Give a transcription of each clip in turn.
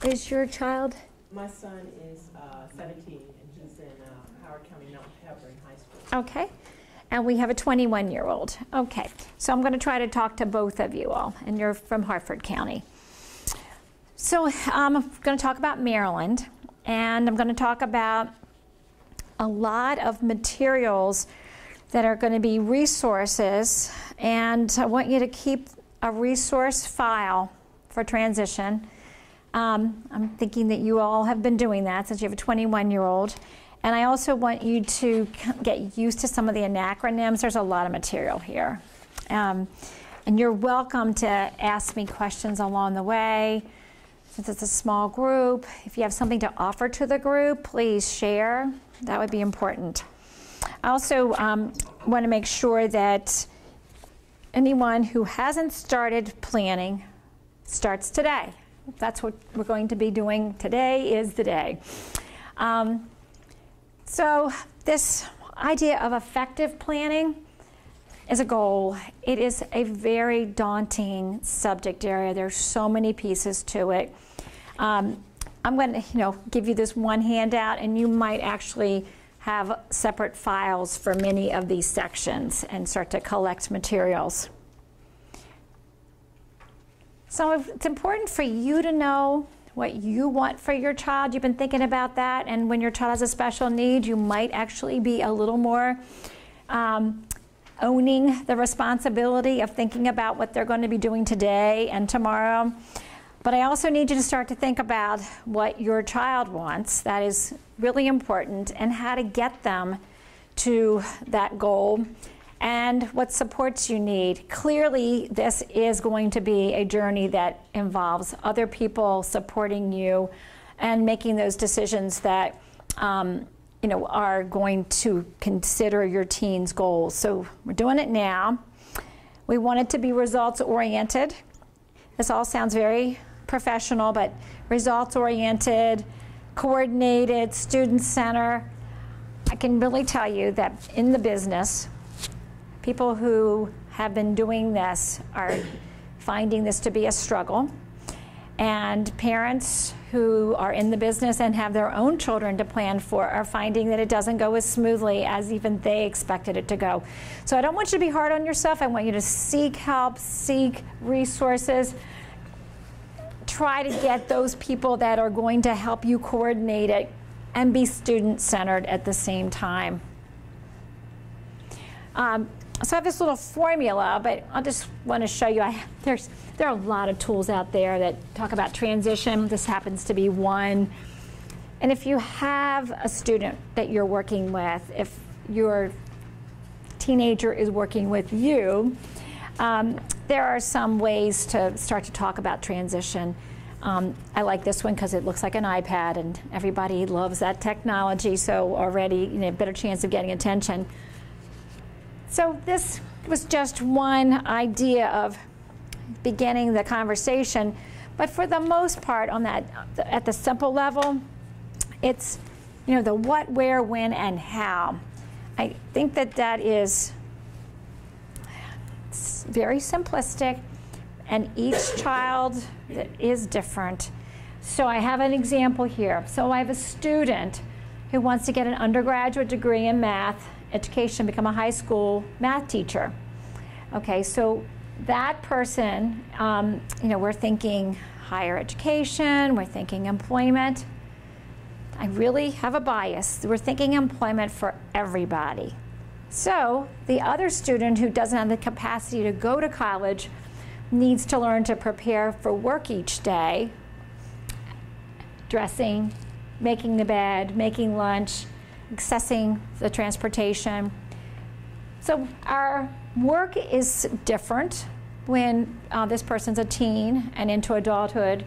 is your child? My son is 17, and he's in Howard County Mountain Pepper High School. Okay. And we have a 21-year-old. Okay. So I'm going to try to talk to both of you all, and you're from Harford County. So I'm going to talk about Maryland, and I'm going to talk about a lot of materials that are going to be resources, and I want you to keep a resource file for transition. I'm thinking that you all have been doing that since you have a 21-year-old. And I also want you to get used to some of the acronyms. There's a lot of material here. And you're welcome to ask me questions along the way. Since it's a small group, if you have something to offer to the group, please share. That would be important. I also want to make sure that anyone who hasn't started planning starts today. That's what we're going to be doing. Today is the day. So this idea of effective planning is a goal. It is a very daunting subject area. There's so many pieces to it. I'm going to give you this one handout, and you might actually have separate files for many of these sections and start to collect materials. So it's important for you to know what you want for your child. You've been thinking about that, and when your child has a special need, you might actually be a little more owning the responsibility of thinking about what they're going to be doing today and tomorrow. But I also need you to start to think about what your child wants. That is really important, and how to get them to that goal, and what supports you need. Clearly, this is going to be a journey that involves other people supporting you and making those decisions that are going to consider your teen's goals. So we're doing it now. We want it to be results-oriented. This all sounds very professional, but results-oriented, coordinated, student-centered. I can really tell you that in the business, people who have been doing this are finding this to be a struggle. And parents who are in the business and have their own children to plan for are finding that it doesn't go as smoothly as even they expected it to go. So I don't want you to be hard on yourself. I want you to seek help, seek resources. Try to get those people that are going to help you coordinate it and be student-centered at the same time. So I have this little formula, but I just want to show you. There are a lot of tools out there that talk about transition. This happens to be one. And if you have a student that you're working with, if your teenager is working with you, there are some ways to start to talk about transition. I like this one because it looks like an iPad, and everybody loves that technology, so already a better chance of getting attention. So this was just one idea of beginning the conversation, but for the most part, on that, at the simple level, it's the what, where, when, and how. I think that is very simplistic, and each child is different. So I have an example here. So I have a student who wants to get an undergraduate degree in math education, become a high school math teacher. Okay, so that person, we're thinking higher education, we're thinking employment. I really have a bias. We're thinking employment for everybody. So the other student who doesn't have the capacity to go to college needs to learn to prepare for work each day, dressing, making the bed, making lunch, accessing the transportation. So our work is different when this person's a teen and into adulthood,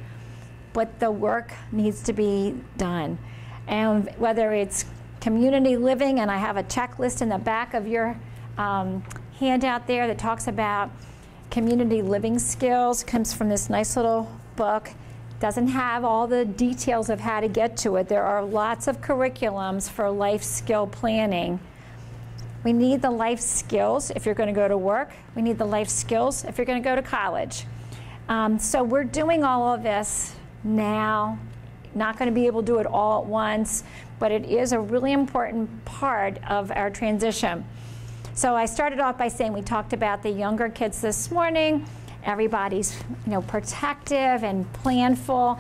but the work needs to be done. And whether it's community living, and I have a checklist in the back of your handout there that talks about community living skills, comes from this nice little book. Doesn't have all the details of how to get to it. There are lots of curriculums for life skill planning. We need the life skills if you're going to go to work. We need the life skills if you're going to go to college. So we're doing all of this now. Not going to be able to do it all at once, but it is a really important part of our transition. So I started off by saying we talked about the younger kids this morning. Everybody's, protective and planful,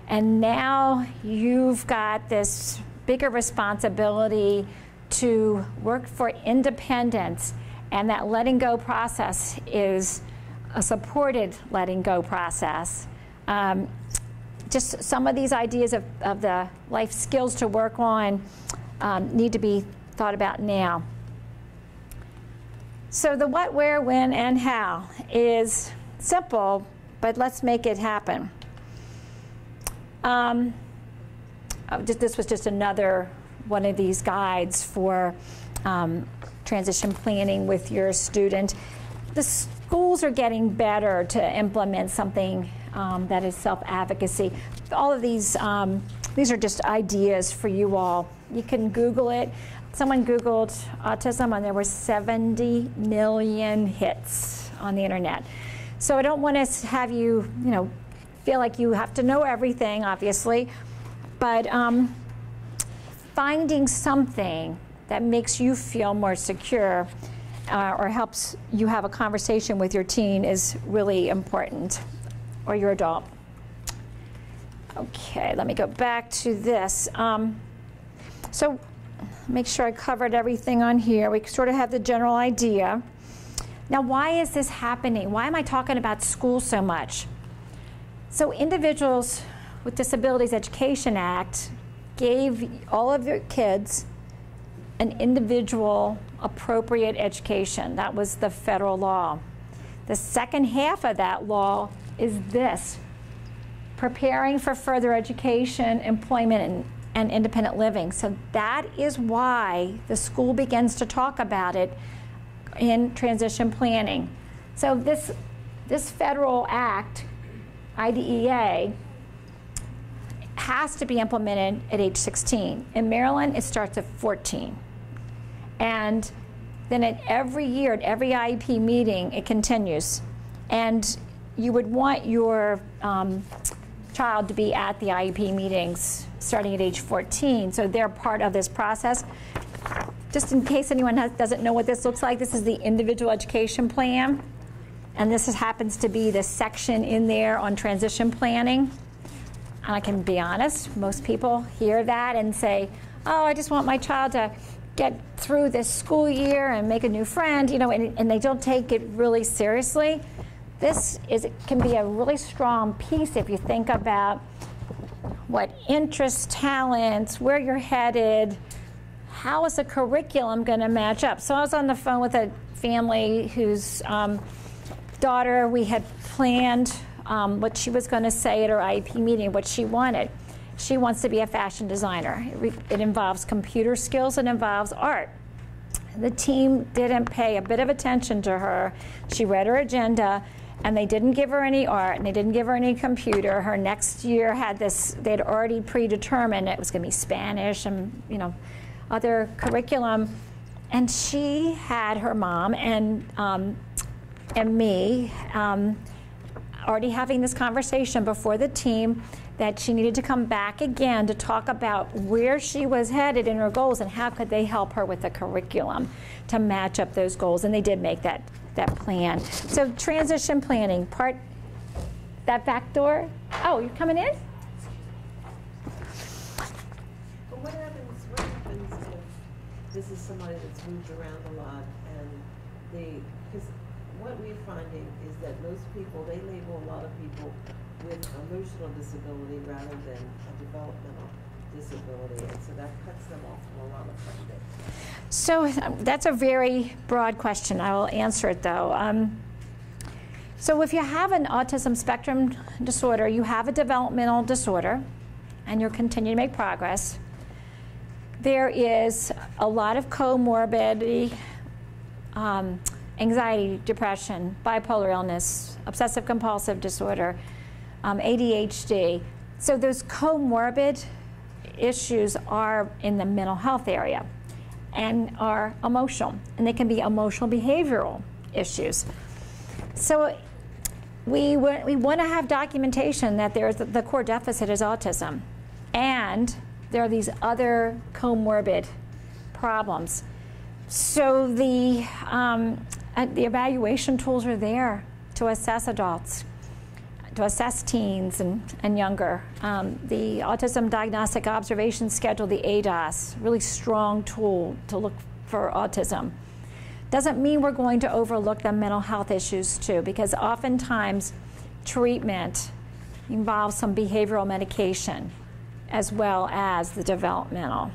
and now you've got this bigger responsibility to work for independence, and that letting go process is a supported letting go process. Just some of these ideas of the life skills to work on need to be thought about now. So the what, where, when, and how is simple, but let's make it happen. This was just another one of these guides for transition planning with your student. The schools are getting better to implement something that is self-advocacy. All of these are just ideas for you all. You can Google it. Someone Googled autism and there were 70 million hits on the internet. So I don't want to have you, feel like you have to know everything, obviously, but finding something that makes you feel more secure or helps you have a conversation with your teen is really important, or your adult. Okay, let me go back to this. So make sure I covered everything on here. We sort of have the general idea. Now, why is this happening? Why am I talking about school so much? So Individuals with Disabilities Education Act gave all of your kids an individual appropriate education. That was the federal law. The second half of that law is this: preparing for further education, employment, and independent living. So that is why the school begins to talk about it in transition planning. So this federal act, IDEA, has to be implemented at age 16. In Maryland, it starts at 14. And then every year, at every IEP meeting, it continues. And you would want your child to be at the IEP meetings starting at age 14, so they're part of this process. Just in case anyone doesn't know what this looks like, this is the individual education plan, and this happens to be the section in there on transition planning. And I can be honest, most people hear that and say, oh, I just want my child to get through this school year and make a new friend, and they don't take it really seriously. Can be a really strong piece if you think about what interests, talents, where you're headed, how is the curriculum going to match up. So I was on the phone with a family whose daughter, we had planned what she was going to say at her IEP meeting, what she wanted. She wants to be a fashion designer. It involves computer skills, it involves art. The team didn't pay a bit of attention to her. She read her agenda, and they didn't give her any art, and they didn't give her any computer. Her next year had this, they'd already predetermined it was going to be Spanish and, other curriculum. And she had her mom and me already having this conversation before the team that she needed to come back again to talk about where she was headed in her goals and how could they help her with the curriculum to match up those goals. And they did make that plan. So transition planning, that back door. Oh, you're coming in? But what happens if this is somebody that's moved around a lot, and because what we're finding is that most people, they label a lot of people with emotional disability rather than a developmental disability, and so that cuts them off from a lot of funding. So that's a very broad question. I will answer it though. So if you have an autism spectrum disorder, you have a developmental disorder, and you're continuing to make progress. There is a lot of comorbidity, anxiety, depression, bipolar illness, obsessive compulsive disorder, ADHD. So those comorbid issues are in the mental health area and are emotional, and they can be emotional behavioral issues. So we want to have documentation that the core deficit is autism, and there are these other comorbid problems. So the evaluation tools are there to assess adults, to assess teens and younger. The Autism Diagnostic Observation Schedule, the ADOS, really strong tool to look for autism. Doesn't mean we're going to overlook the mental health issues too, because oftentimes treatment involves some behavioral medication as well as the developmental.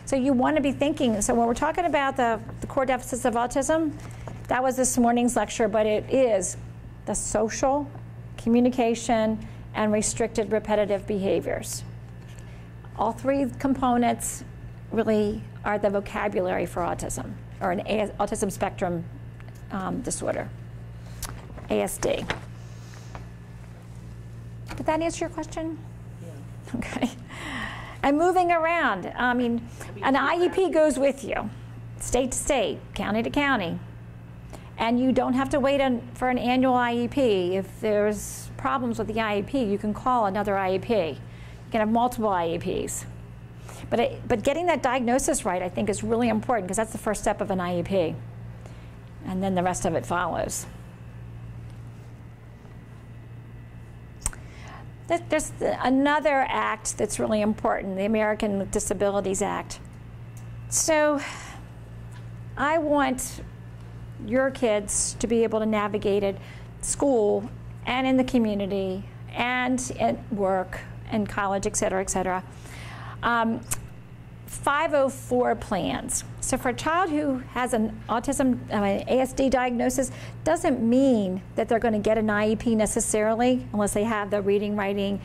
So you want to be thinking, so when we're talking about the core deficits of autism, that was this morning's lecture, but it is the social, communication, and restricted repetitive behaviors. All three components really are the vocabulary for autism, or an autism spectrum disorder, ASD. Did that answer your question? Yeah. Okay. And moving around, I mean, an IEP goes with you, state to state, county to county. And you don't have to wait for an annual IEP. If there's problems with the IEP, you can call another IEP. You can have multiple IEPs. But getting that diagnosis right, I think, is really important, because that's the first step of an IEP. And then the rest of it follows. There's another act that's really important, the American with Disabilities Act. So I want your kids to be able to navigate at school and in the community and at work and college, et cetera, et cetera. 504 plans. So for a child who has an ASD diagnosis, doesn't mean that they're going to get an IEP necessarily, unless they have the reading, writing,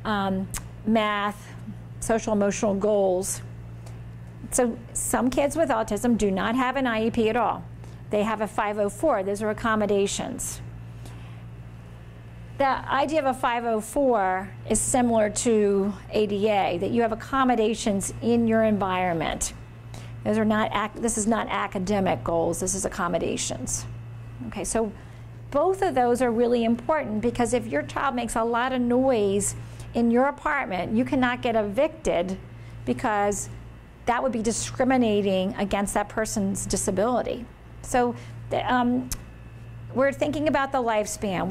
math, social emotional goals. So some kids with autism do not have an IEP at all. They have a 504. Those are accommodations. The idea of a 504 is similar to ADA, that you have accommodations in your environment. Those are not, this is not academic goals, this is accommodations. Okay, so both of those are really important, because if your child makes a lot of noise in your apartment, you cannot get evicted, because that would be discriminating against that person's disability. So we're thinking about the lifespan.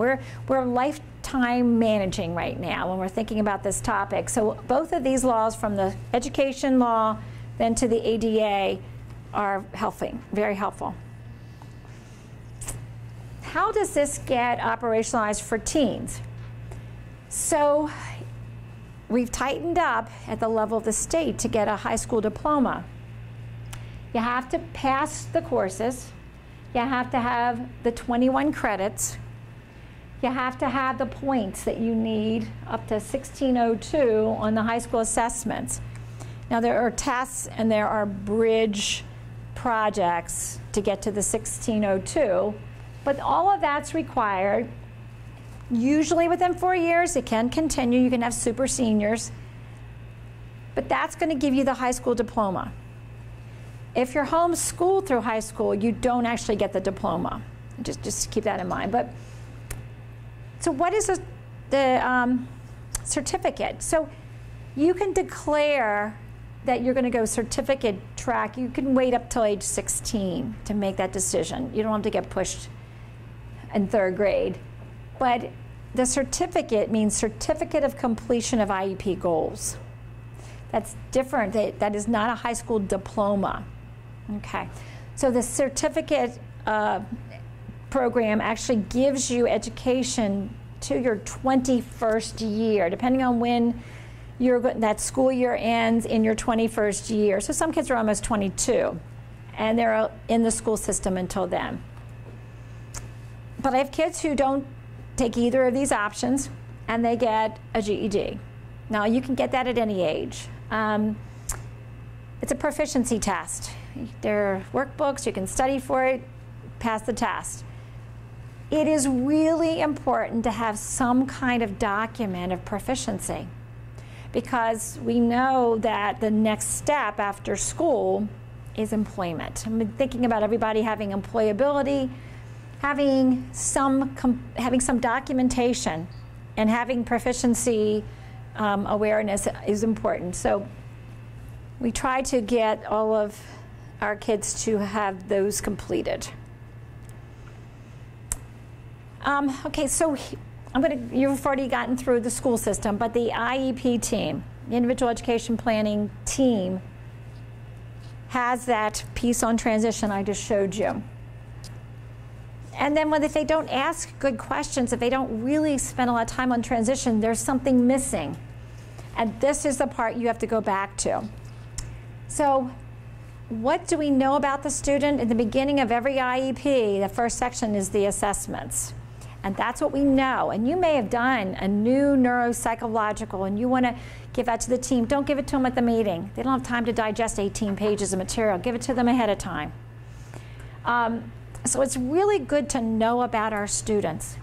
We're lifetime managing right now when we're thinking about this topic. So both of these laws, from the education law then to the ADA, are helping, very helpful. How does this get operationalized for teens? So we've tightened up at the level of the state to get a high school diploma. You have to pass the courses. You have to have the 21 credits. You have to have the points that you need, up to 1602 on the high school assessments. Now there are tests and there are bridge projects to get to the 1602, but all of that's required. Usually within 4 years, it can continue. You can have super seniors, but that's going to give you the high school diploma. If you're homeschooled through high school, you don't actually get the diploma. Just keep that in mind. But so what is the certificate? So you can declare that you're going to go certificate track. You can wait up till age 16 to make that decision. You don't have to get pushed in 3rd grade. But the certificate means Certificate of Completion of IEP Goals. That's different. That is not a high school diploma. Okay, so the certificate program actually gives you education to your 21st year, depending on when that school year ends, in your 21st year. So some kids are almost 22, and they're in the school system until then. But I have kids who don't take either of these options, and they get a GED. Now, you can get that at any age. It's a proficiency test. There are workbooks, you can study for it, pass the test. It is really important to have some kind of document of proficiency, because we know that the next step after school is employment. I'm thinking about everybody having employability. having some documentation and having proficiency awareness is important. So we try to get all of our kids to have those completed. Okay, so you've already gotten through the school system, but the IEP team, the Individual Education Planning team, has that piece on transition I just showed you. And then if they don't ask good questions, if they don't really spend a lot of time on transition, there's something missing. And this is the part you have to go back to. So what do we know about the student? In the beginning of every IEP, the first section is the assessments. And that's what we know. And you may have done a new neuropsychological and you want to give that to the team. Don't give it to them at the meeting. They don't have time to digest 18 pages of material. Give it to them ahead of time. So it's really good to know about our students.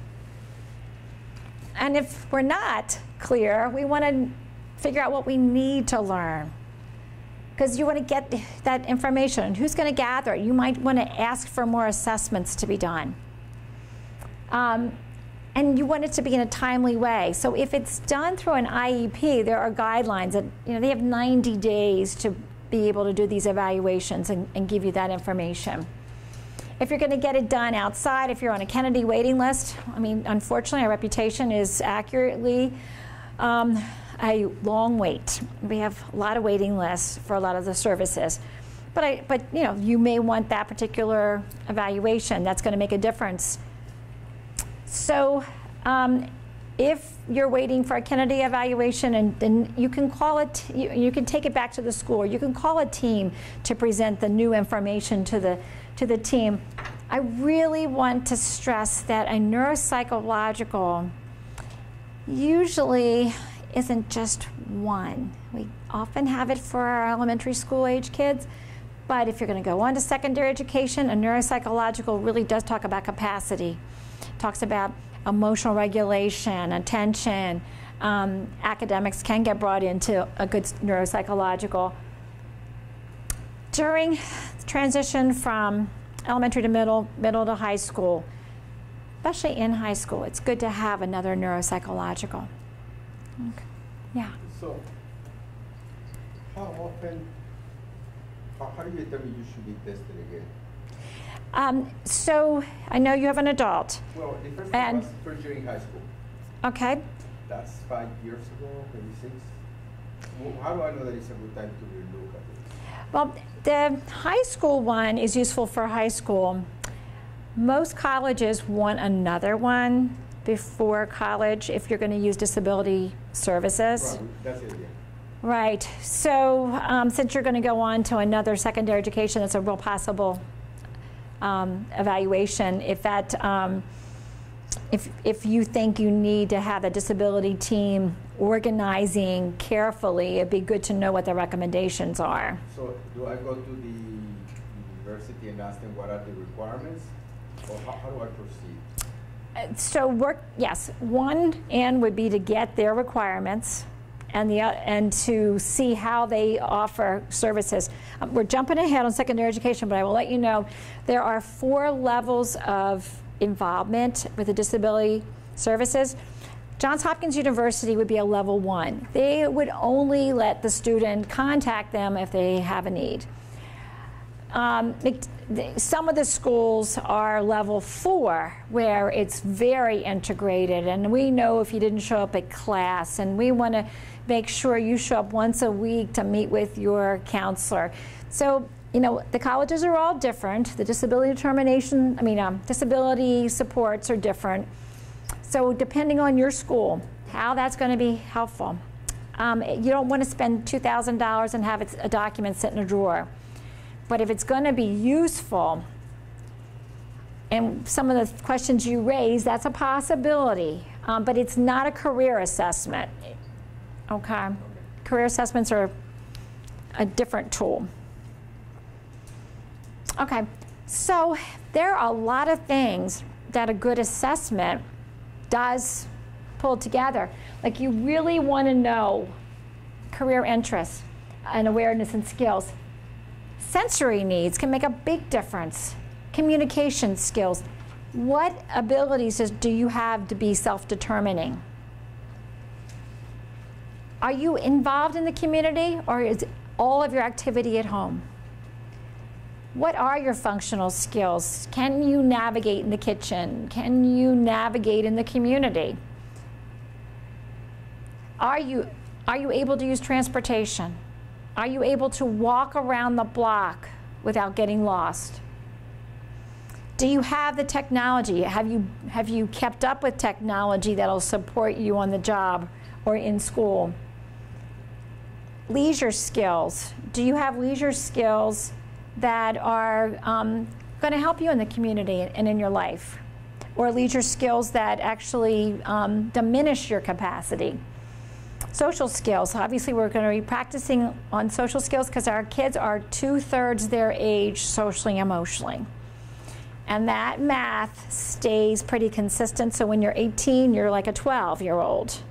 And if we're not clear, we want to figure out what we need to learn. Because you want to get that information. Who's going to gather it? You might want to ask for more assessments to be done. And you want it to be in a timely way. So if it's done through an IEP, there are guidelines that, they have 90 days to be able to do these evaluations and give you that information. If you're going to get it done outside, if you're on a Kennedy waiting list, unfortunately, our reputation is accurately a long wait. We have a lot of waiting lists for a lot of the services. But you may want that particular evaluation. That's going to make a difference. So if you're waiting for a Kennedy evaluation, and then you can call it, you can take it back to the school, or you can call a team to present the new information to the team. I really want to stress that a neuropsychological usually isn't just one. We often have it for our elementary school age kids, but if you're going to go on to secondary education, a neuropsychological really does talk about capacity. Talks about emotional regulation, attention. Academics can get brought into a good neuropsychological. During transition from elementary to middle to high school, especially in high school, it's good to have another neuropsychological. Okay. Yeah. So, how often, how do you determine you should be tested again? So I know you have an adult. Well, the first time was first year in high school. Okay. That's 5 years ago, maybe 6. Well, how do I know that it's a good time to relook at it? Well, the high school one is useful for high school. Most colleges want another one before college if you're going to use disability services. Right, that's it, yeah. Right. So since you're going to go on to another secondary education, that's a real possible evaluation. If that, if you think you need to have a disability team organizing carefully, it'd be good to know what the recommendations are. So do I go to the university and ask them what are the requirements, or how do I proceed? So yes, one end would be to get their requirements, and to see how they offer services. We're jumping ahead on secondary education, but I will let you know there are 4 levels of involvement with the disability services. Johns Hopkins University would be a level 1. They would only let the student contact them if they have a need. Some of the schools are level 4, where it's very integrated, and we know if you didn't show up at class, and we want to make sure you show up once a week to meet with your counselor. So, the colleges are all different. The disability disability supports are different. So depending on your school, how that's going to be helpful. You don't want to spend $2,000 and have a document sit in a drawer. But if it's going to be useful, and some of the questions you raise, that's a possibility. But it's not a career assessment. Okay? Career assessments are a different tool. Okay, so there are a lot of things that a good assessment does pull together. Like, you really want to know career interests and awareness and skills. Sensory needs can make a big difference. Communication skills, What abilities do you have to be self-determining? Are you involved in the community, or is all of your activity at home? What are your functional skills? Can you navigate in the kitchen? Can you navigate in the community? Are you able to use transportation? Are you able to walk around the block without getting lost? Do you have the technology? Have you kept up with technology that'll support you on the job or in school? Leisure skills. Do you have leisure skills that are going to help you in the community and in your life? Or leisure skills that actually diminish your capacity? Social skills. Obviously, we're going to be practicing on social skills because our kids are 2/3 their age socially, emotionally. And that math stays pretty consistent. So when you're 18, you're like a 12-year-old.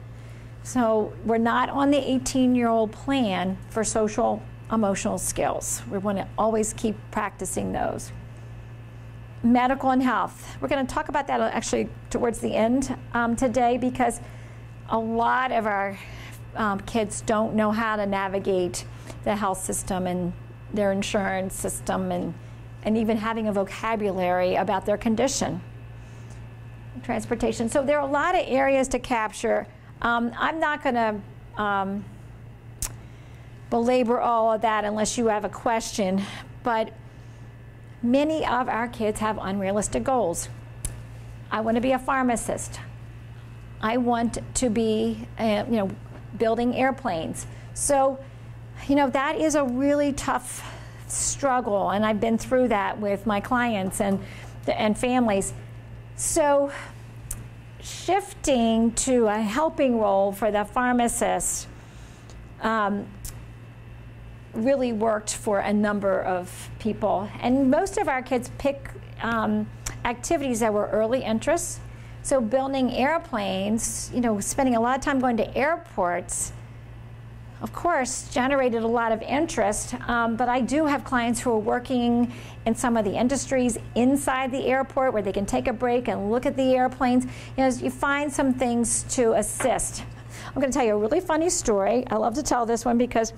So we're not on the 18-year-old plan for social emotional skills. We want to always keep practicing those. Medical and health. We're going to talk about that actually towards the end today, because a lot of our kids don't know how to navigate the health system and their insurance system, and even having a vocabulary about their condition. Transportation. So there are a lot of areas to capture. I'm not going to belabor all of that unless you have a question, but many of our kids have unrealistic goals. I want to be a pharmacist. I want to be, building airplanes. So, that is a really tough struggle, and I've been through that with my clients and families. So shifting to a helping role for the pharmacist really worked for a number of people. And most of our kids pick activities that were early interests. So building airplanes, spending a lot of time going to airports, of course, generated a lot of interest, but I do have clients who are working in some of the industries inside the airport where they can take a break and look at the airplanes. You find some things to assist. I'm going to tell you a really funny story. I love to tell this one because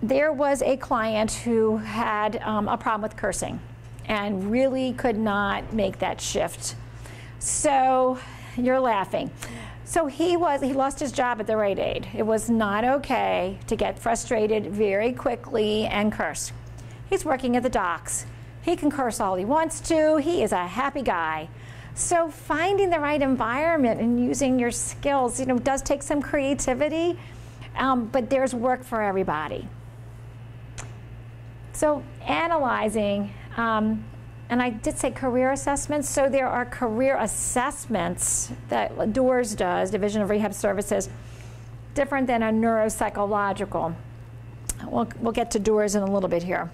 there was a client who had a problem with cursing and really could not make that shift. So you're laughing. So he lost his job at the Rite Aid. It was not okay to get frustrated very quickly and curse. He's working at the docks. He can curse all he wants to. He is a happy guy. So finding the right environment and using your skills, does take some creativity, but there's work for everybody. So analyzing, and I did say career assessments, so there are career assessments that DORS does, Division of Rehab Services, different than a neuropsychological. We'll get to DORS in a little bit here.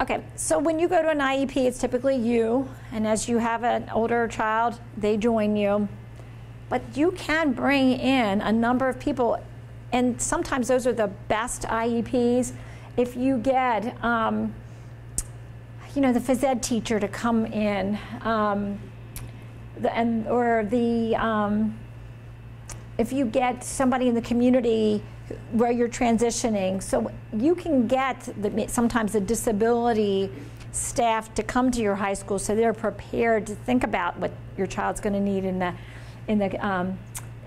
Okay, so when you go to an IEP, it's typically you, and as you have an older child, they join you. But you can bring in a number of people, and sometimes those are the best IEPs. If you get the phys ed teacher to come in, if you get somebody in the community where you're transitioning, so you can get sometimes the disability staff to come to your high school so they're prepared to think about what your child's going to need in the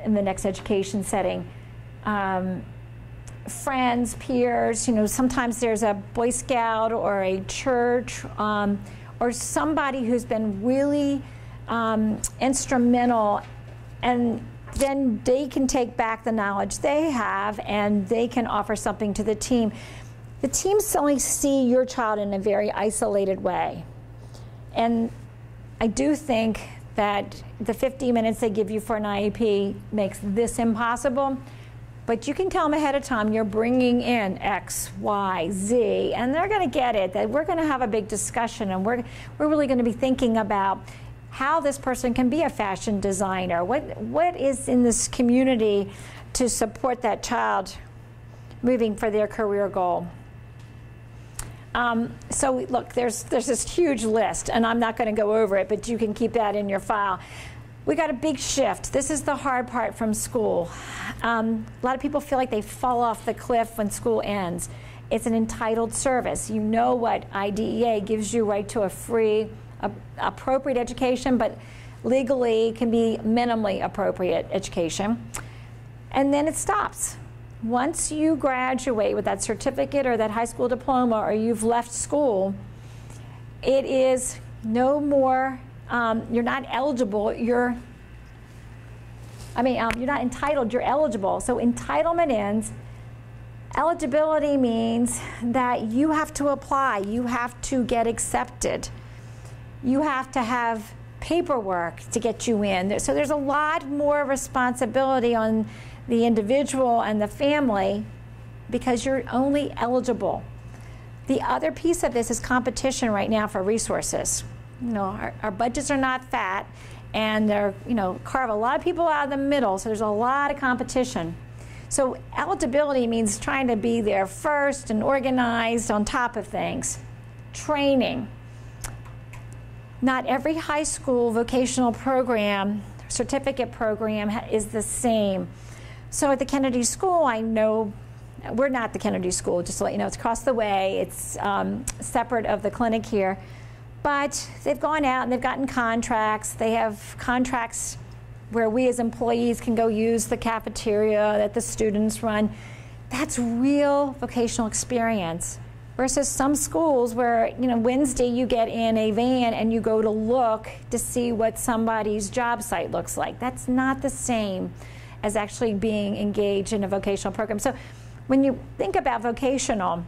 next education setting. Friends, peers, sometimes there's a Boy Scout or a church or somebody who's been really instrumental, and then they can take back the knowledge they have and they can offer something to the team. The teams only see your child in a very isolated way. And I do think that the 50 minutes they give you for an IEP makes this impossible. But you can tell them ahead of time you're bringing in X, Y, Z, and they're going to get it, that we're going to have a big discussion, and we're really going to be thinking about how this person can be a fashion designer. What is in this community to support that child moving for their career goal? So look, there's this huge list, and I'm not going to go over it, but you can keep that in your file. We got a big shift. This is the hard part from school. A lot of people feel like they fall off the cliff when school ends. It's an entitled service. You know what IDEA gives you right to a free, appropriate education, but legally can be minimally appropriate education. And then it stops. Once you graduate with that certificate or that high school diploma, or you've left school, it is no more, you're not eligible, you're not entitled, you're eligible. So entitlement ends. Eligibility means that you have to apply, you have to get accepted, you have to have paperwork to get you in. So there's a lot more responsibility on the individual and the family because you're only eligible. The other piece of this is competition right now for resources. You know, our budgets are not fat, and they're, you know, carve a lot of people out of the middle, so there's a lot of competition. So eligibility means trying to be there first and organized on top of things. Training. Not every high school vocational program, certificate program is the same. So at the Kennedy School, I know, we're not the Kennedy School, just to let you know, it's across the way, it's separate of the clinic here. But they've gone out and they've gotten contracts. They have contracts where we as employees can go use the cafeteria that the students run. That's real vocational experience. Versus some schools where, you know, Wednesday you get in a van and you go to look to see what somebody's job site looks like. That's not the same as actually being engaged in a vocational program. So when you think about vocational,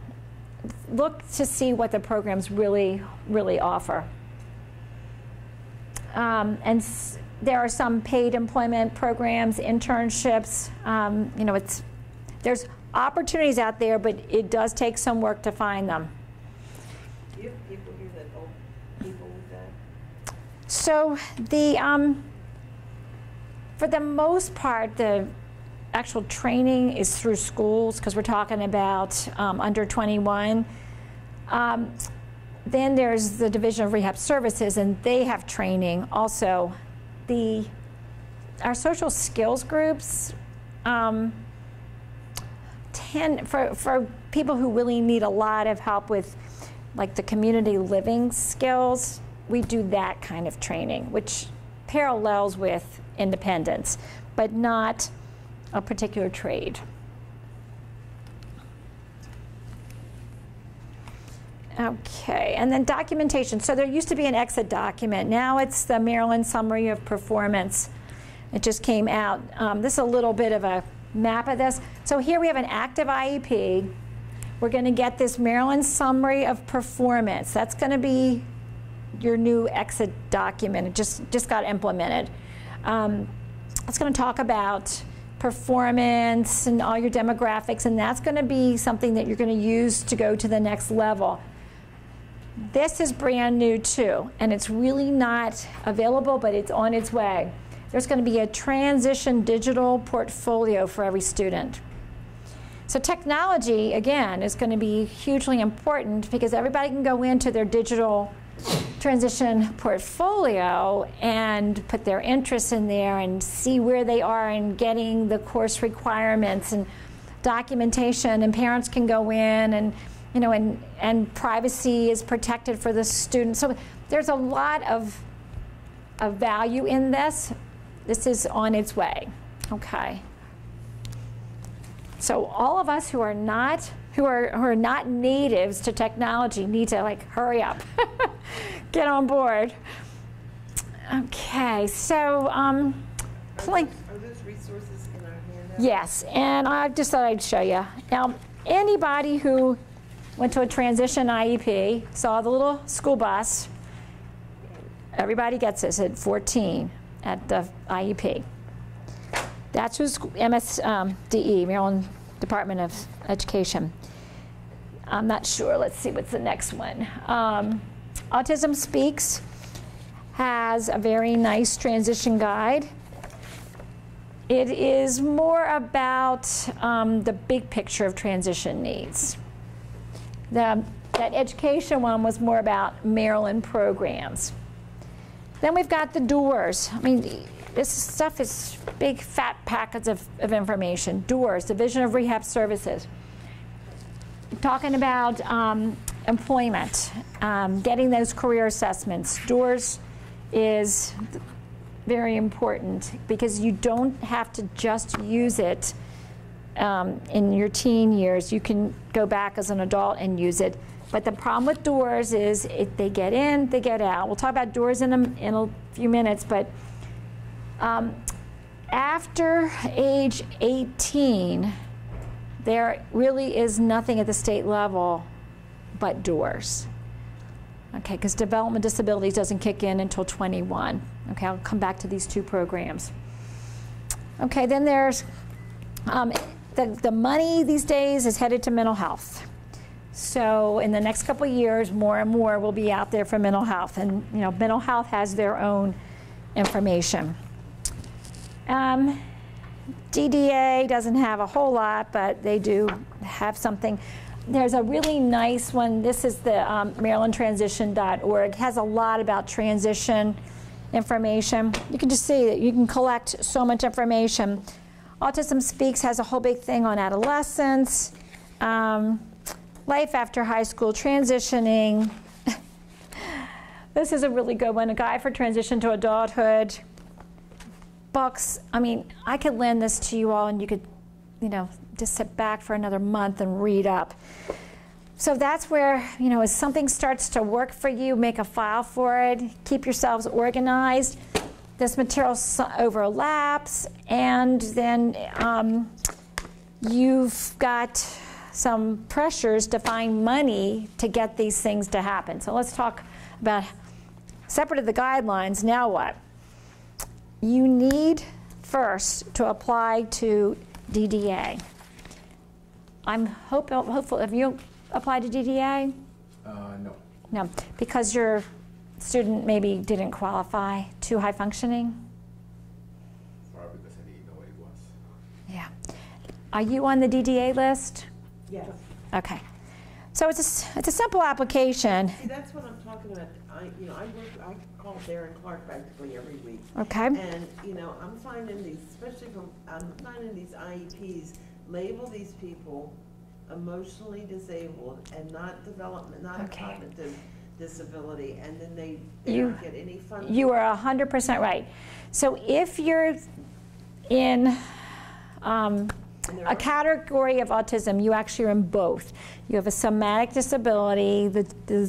look to see what the programs really, really offer. And there are some paid employment programs, internships. You know, there's opportunities out there, but it does take some work to find them. Do you have people here that help people with that? So for the most part, the actual training is through schools because we're talking about under 21. Then there's the Division of Rehab Services, and they have training also. Our social skills groups tend, for people who really need a lot of help with like the community living skills, we do that kind of training, which parallels with independence, but not a particular trade. Okay, and then documentation. So there used to be an exit document. Now it's the Maryland Summary of Performance. It just came out. This is a little bit of a map of this. So here we have an active IEP. We're going to get this Maryland Summary of Performance. That's going to be your new exit document. It just got implemented. It's going to talk about performance and all your demographics, and that's going to be something that you're going to use to go to the next level. This is brand new too, and it's really not available, but it's on its way. There's going to be a transition digital portfolio for every student. So technology, again, is going to be hugely important because everybody can go into their digital transition portfolio and put their interests in there and see where they are in getting the course requirements and documentation, and parents can go in, and you know, and privacy is protected for the students. So there's a lot of value in this. This is on its way. Okay. So all of us who are not natives to technology need to like hurry up, get on board. Okay, so are those resources in our handout? Yes, and I just thought I'd show you. Now, anybody who went to a transition IEP, saw the little school bus, everybody gets this at 14 at the IEP. That's who's MSDE, Maryland Department of Education. I'm not sure. Let's see what's the next one. Autism Speaks has a very nice transition guide. It is more about the big picture of transition needs. The That education one was more about Maryland programs. Then we've got the DORS. I mean, this stuff is big fat packets of information. DORS, Division of Rehab Services. Talking about employment, getting those career assessments. DORS is very important because you don't have to just use it in your teen years. You can go back as an adult and use it. But the problem with DORS is they get in, they get out. We'll talk about DORS in a few minutes, but after age 18, there really is nothing at the state level but DORS. Okay, because developmental disabilities doesn't kick in until 21. Okay, I'll come back to these two programs. Okay, then there's the money these days is headed to mental health. So in the next couple of years, more and more will be out there for mental health, and you know, mental health has their own information. DDA doesn't have a whole lot, but they do have something. There's a really nice one. This is the MarylandTransition.org. It has a lot about transition information. You can just see that you can collect so much information. Autism Speaks has a whole big thing on adolescence, life after high school, transitioning. This is a really good one, a guide for transition to adulthood. Books, I mean, I could lend this to you all and you could, you know, just sit back for another month and read up. So that's where, you know, as something starts to work for you, make a file for it, keep yourselves organized. This material overlaps, and then you've got some pressures to find money to get these things to happen. So let's talk about, separate of the guidelines, now what? You need first to apply to DDA. I'm hopeful. Have you applied to DDA? No. No, because your student maybe didn't qualify. Too high functioning? Probably because I didn't know what it was. Yeah. Are you on the DDA list? Yes. Okay. So it's a simple application. See, that's what I'm talking about. I call Darren Clark practically every week. Okay. And I'm finding these, I'm finding these IEPs label these people emotionally disabled and not development, not Okay. cognitive disability, and then they don't get any funding. You are 100% right. So if you're in a category of autism, you actually are in both. You have a somatic disability, the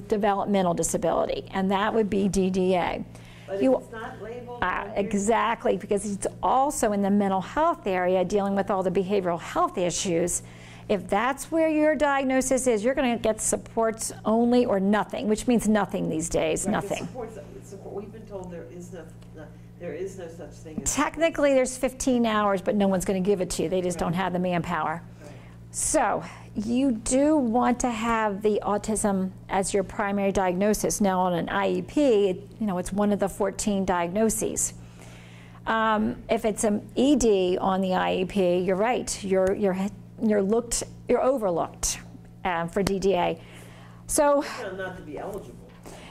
developmental disability, and that would be DDA. But if it's not labeled, exactly, because it's also in the mental health area, dealing with all the behavioral health issues. If that's where your diagnosis is, you're going to get supports only or nothing, which means nothing these days, right, nothing. Support, we've been told there is no such thing as Technically, there's 15 hours, but no one's going to give it to you. They just don't have the manpower. Right. So you do want to have the autism as your primary diagnosis. Now, on an IEP, it's one of the 14 diagnoses. If it's an ED on the IEP, you're right. You're overlooked for DDA. So not to be eligible.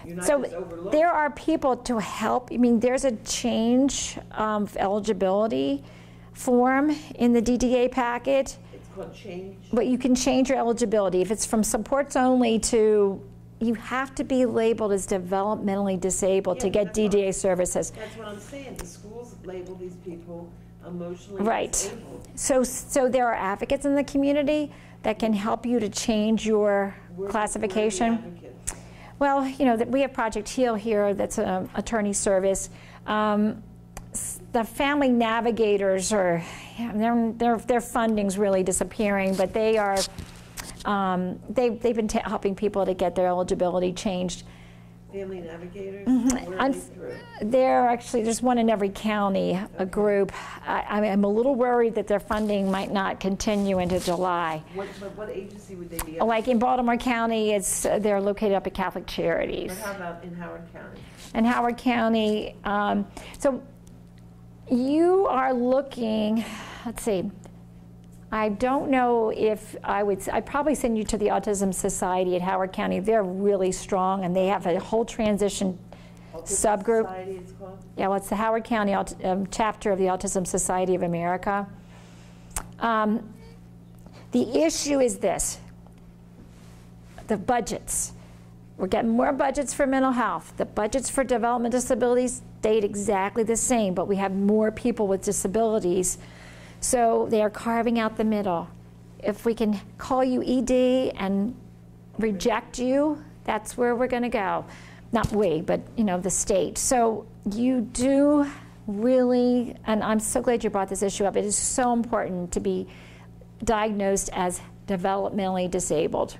You're not so just overlooked. there are people to help. I mean, there's a change of eligibility form in the DDA packet. It's called change. But you can change your eligibility. If it's from supports only to, you have to be labeled as developmentally disabled to get DDA services. That's what I'm saying. The schools label these people emotionally disabled. So there are advocates in the community that can help you to change your classification. Where are the advocates? Well, we have Project Heal here. That's an attorney service. The family navigators are, their funding's really disappearing, but they are, they've been helping people to get their eligibility changed. Family navigators? Mm-hmm. Where are they through? There's one in every county, a group. I'm a little worried that their funding might not continue into July. What agency would they be? Like in Baltimore County, they're located up at Catholic Charities. But how about in Howard County? In Howard County, so you are looking, let's see, I don't know if I'd probably send you to the Autism Society at Howard County. They're really strong, and they have a whole transition subgroup. Society it's called? Yeah, well, it's the Howard County chapter of the Autism Society of America. The issue is this, the budgets. We're getting more budgets for mental health. The budgets for developmental disabilities stayed exactly the same, but we have more people with disabilities. So they are carving out the middle. If we can call you ED and reject you, that's where we're going to go. Not we, but you know, the state. So you do really, and I'm so glad you brought this issue up. It is so important to be diagnosed as developmentally disabled.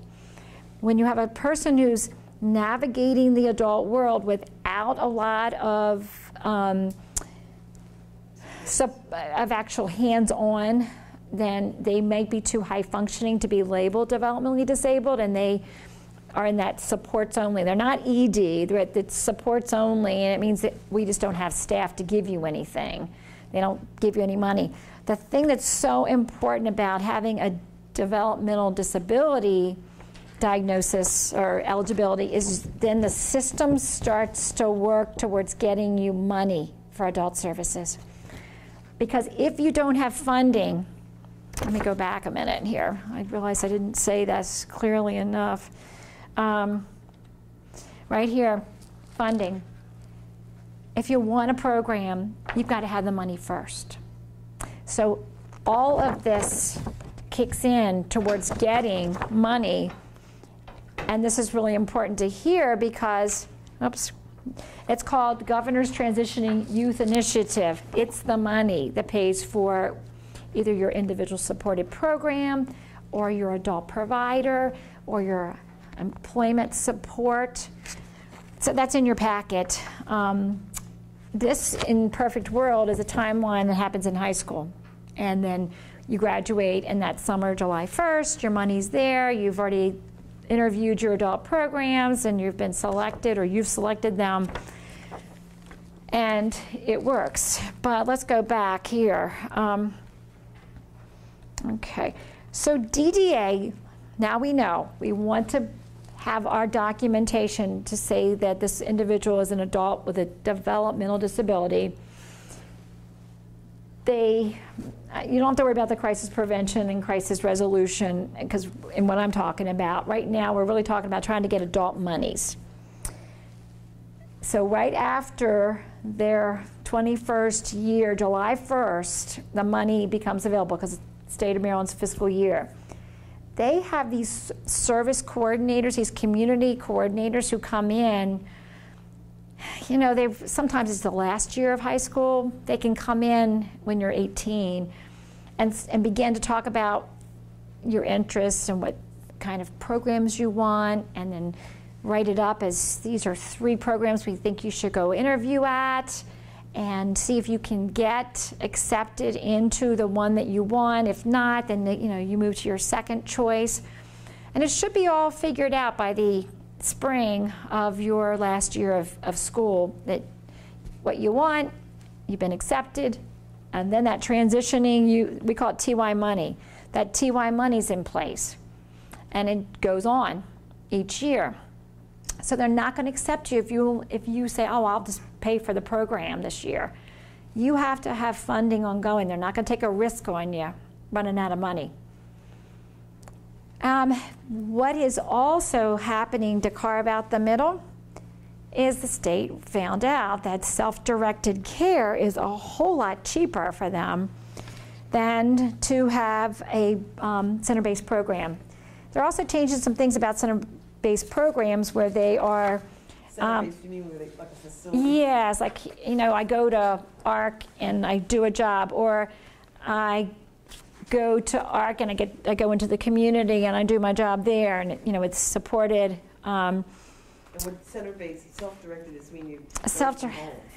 When you have a person who's navigating the adult world without a lot of actual hands-on, then they may be too high functioning to be labeled developmentally disabled, and they are in that supports only. They're not ED, they're at the supports only, and it means that we just don't have staff to give you anything. They don't give you any money. The thing that's so important about having a developmental disability diagnosis or eligibility is then the system starts to work towards getting you money for adult services. Because if you don't have funding, let me go back a minute here. I realize I didn't say this clearly enough. Right here, funding. If you want a program, you've got to have the money first. So all of this kicks in towards getting money, and this is really important to hear because, oops, it's called Governor's Transitioning Youth Initiative. It's the money that pays for either your individual supported program or your adult provider or your employment support. So that's in your packet. This, in perfect world, is a timeline that happens in high school. And then you graduate, and that summer, July 1st, your money's there. You've already interviewed your adult programs, and you've been selected, or you've selected them. And it works. But let's go back here. Okay. So DDA, now we know. We want to have our documentation to say that this individual is an adult with a developmental disability. You don't have to worry about the crisis prevention and crisis resolution, because in what I'm talking about right now, we're really talking about trying to get adult monies. So right after their 21st year, July 1st, the money becomes available because it's the state of Maryland's fiscal year. They have these service coordinators, these community coordinators who come in. You know, sometimes it's the last year of high school. They can come in when you're 18 and begin to talk about your interests and what kind of programs you want, and then write it up as these are 3 programs we think you should go interview at, and see if you can get accepted into the one that you want. If not, then you move to your second choice. And it should be all figured out by the spring of your last year of school, that what you want, you've been accepted, and then that transitioning, we call it TY money. That TY money's in place, and it goes on each year. So they're not going to accept you if you say, oh, I'll just pay for the program this year. You have to have funding ongoing. They're not going to take a risk on you running out of money. What is also happening to carve out the middle is the state found out that self-directed care is a whole lot cheaper for them than to have a center-based program. They're also changing some things about center-based programs where they are Center-based, you mean like a facility? yes, like, I go to ARC and I do a job, or I go to ARC and I go into the community and I do my job there, and it's supported. And what center-based, self-directed is mean you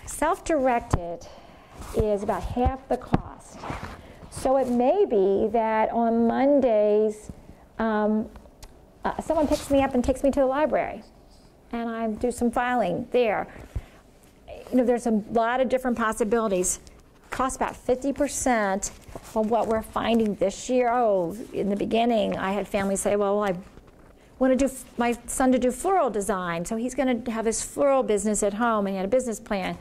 Self-directed is about half the cost. So it may be that on Mondays, someone picks me up and takes me to the library, and I do some filing there. There's a lot of different possibilities. costs about 50% of what we're finding this year. Oh, in the beginning, I had families say, well, I want to do my son to do floral design, so he's going to have his floral business at home, and he had a business plan.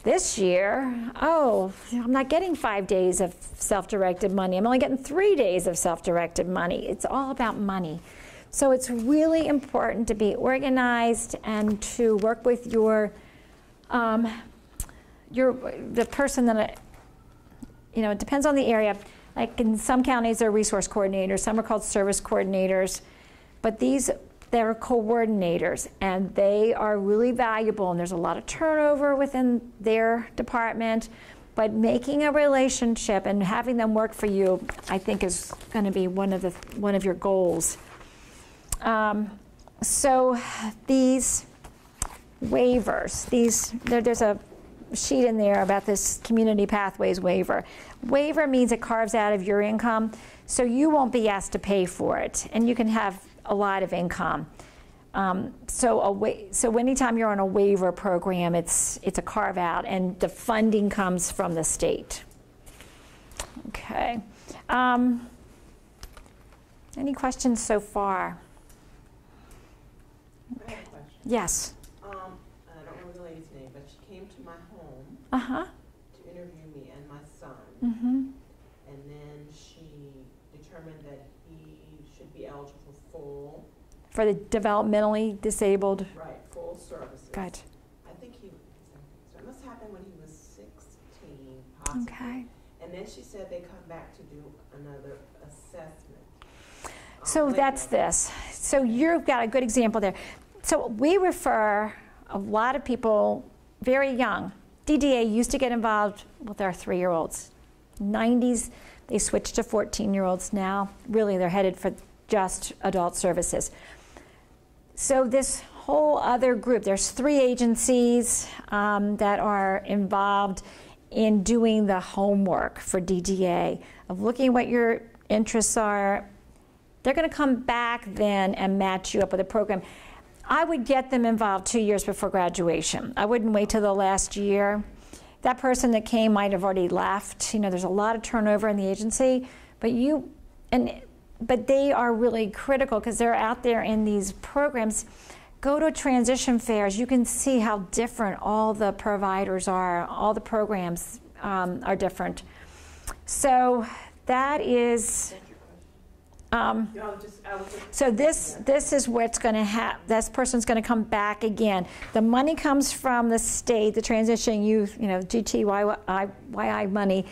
This year, oh, I'm not getting 5 days of self-directed money. I'm only getting 3 days of self-directed money. It's all about money. So it's really important to be organized and to work with the person that, it depends on the area. Like in some counties, they're resource coordinators. Some are called service coordinators. But they're coordinators, and they are really valuable, and there's a lot of turnover within their department, but making a relationship and having them work for you, I think, is going to be one of your goals. So these waivers, there's a sheet in there about this community pathways waiver. Waiver means it carves out of your income, so you won't be asked to pay for it, and you can have a lot of income. So anytime you're on a waiver program, it's a carve out, and the funding comes from the state. Okay. Any questions so far? I have a question. Yes. I don't know the lady's name, but she came to my home to interview me and my son. And then she determined that he should be eligible for the developmentally disabled. Right, full services. Good. I think so it must happen when he was 16, possibly. Okay. And then she said they come back to do another assessment. So that's this. So you've got a good example there. So we refer a lot of people very young. DDA used to get involved with our 3-year-olds. 90s, they switched to 14-year-olds now. Really, they're headed for just adult services. So this whole other group, there's 3 agencies that are involved in doing the homework for DDA, of looking at what your interests are. They're going to come back then and match you up with a program. I would get them involved 2 years before graduation. I wouldn't wait till the last year. That person that came might have already left. There's a lot of turnover in the agency, but they are really critical because they're out there in these programs. Go to transition fairs. You can see how different all the providers are. All the programs are different. So that is. So this is what's going to happen. This person's going to come back again. The money comes from the state, the transition youth, GTYI money.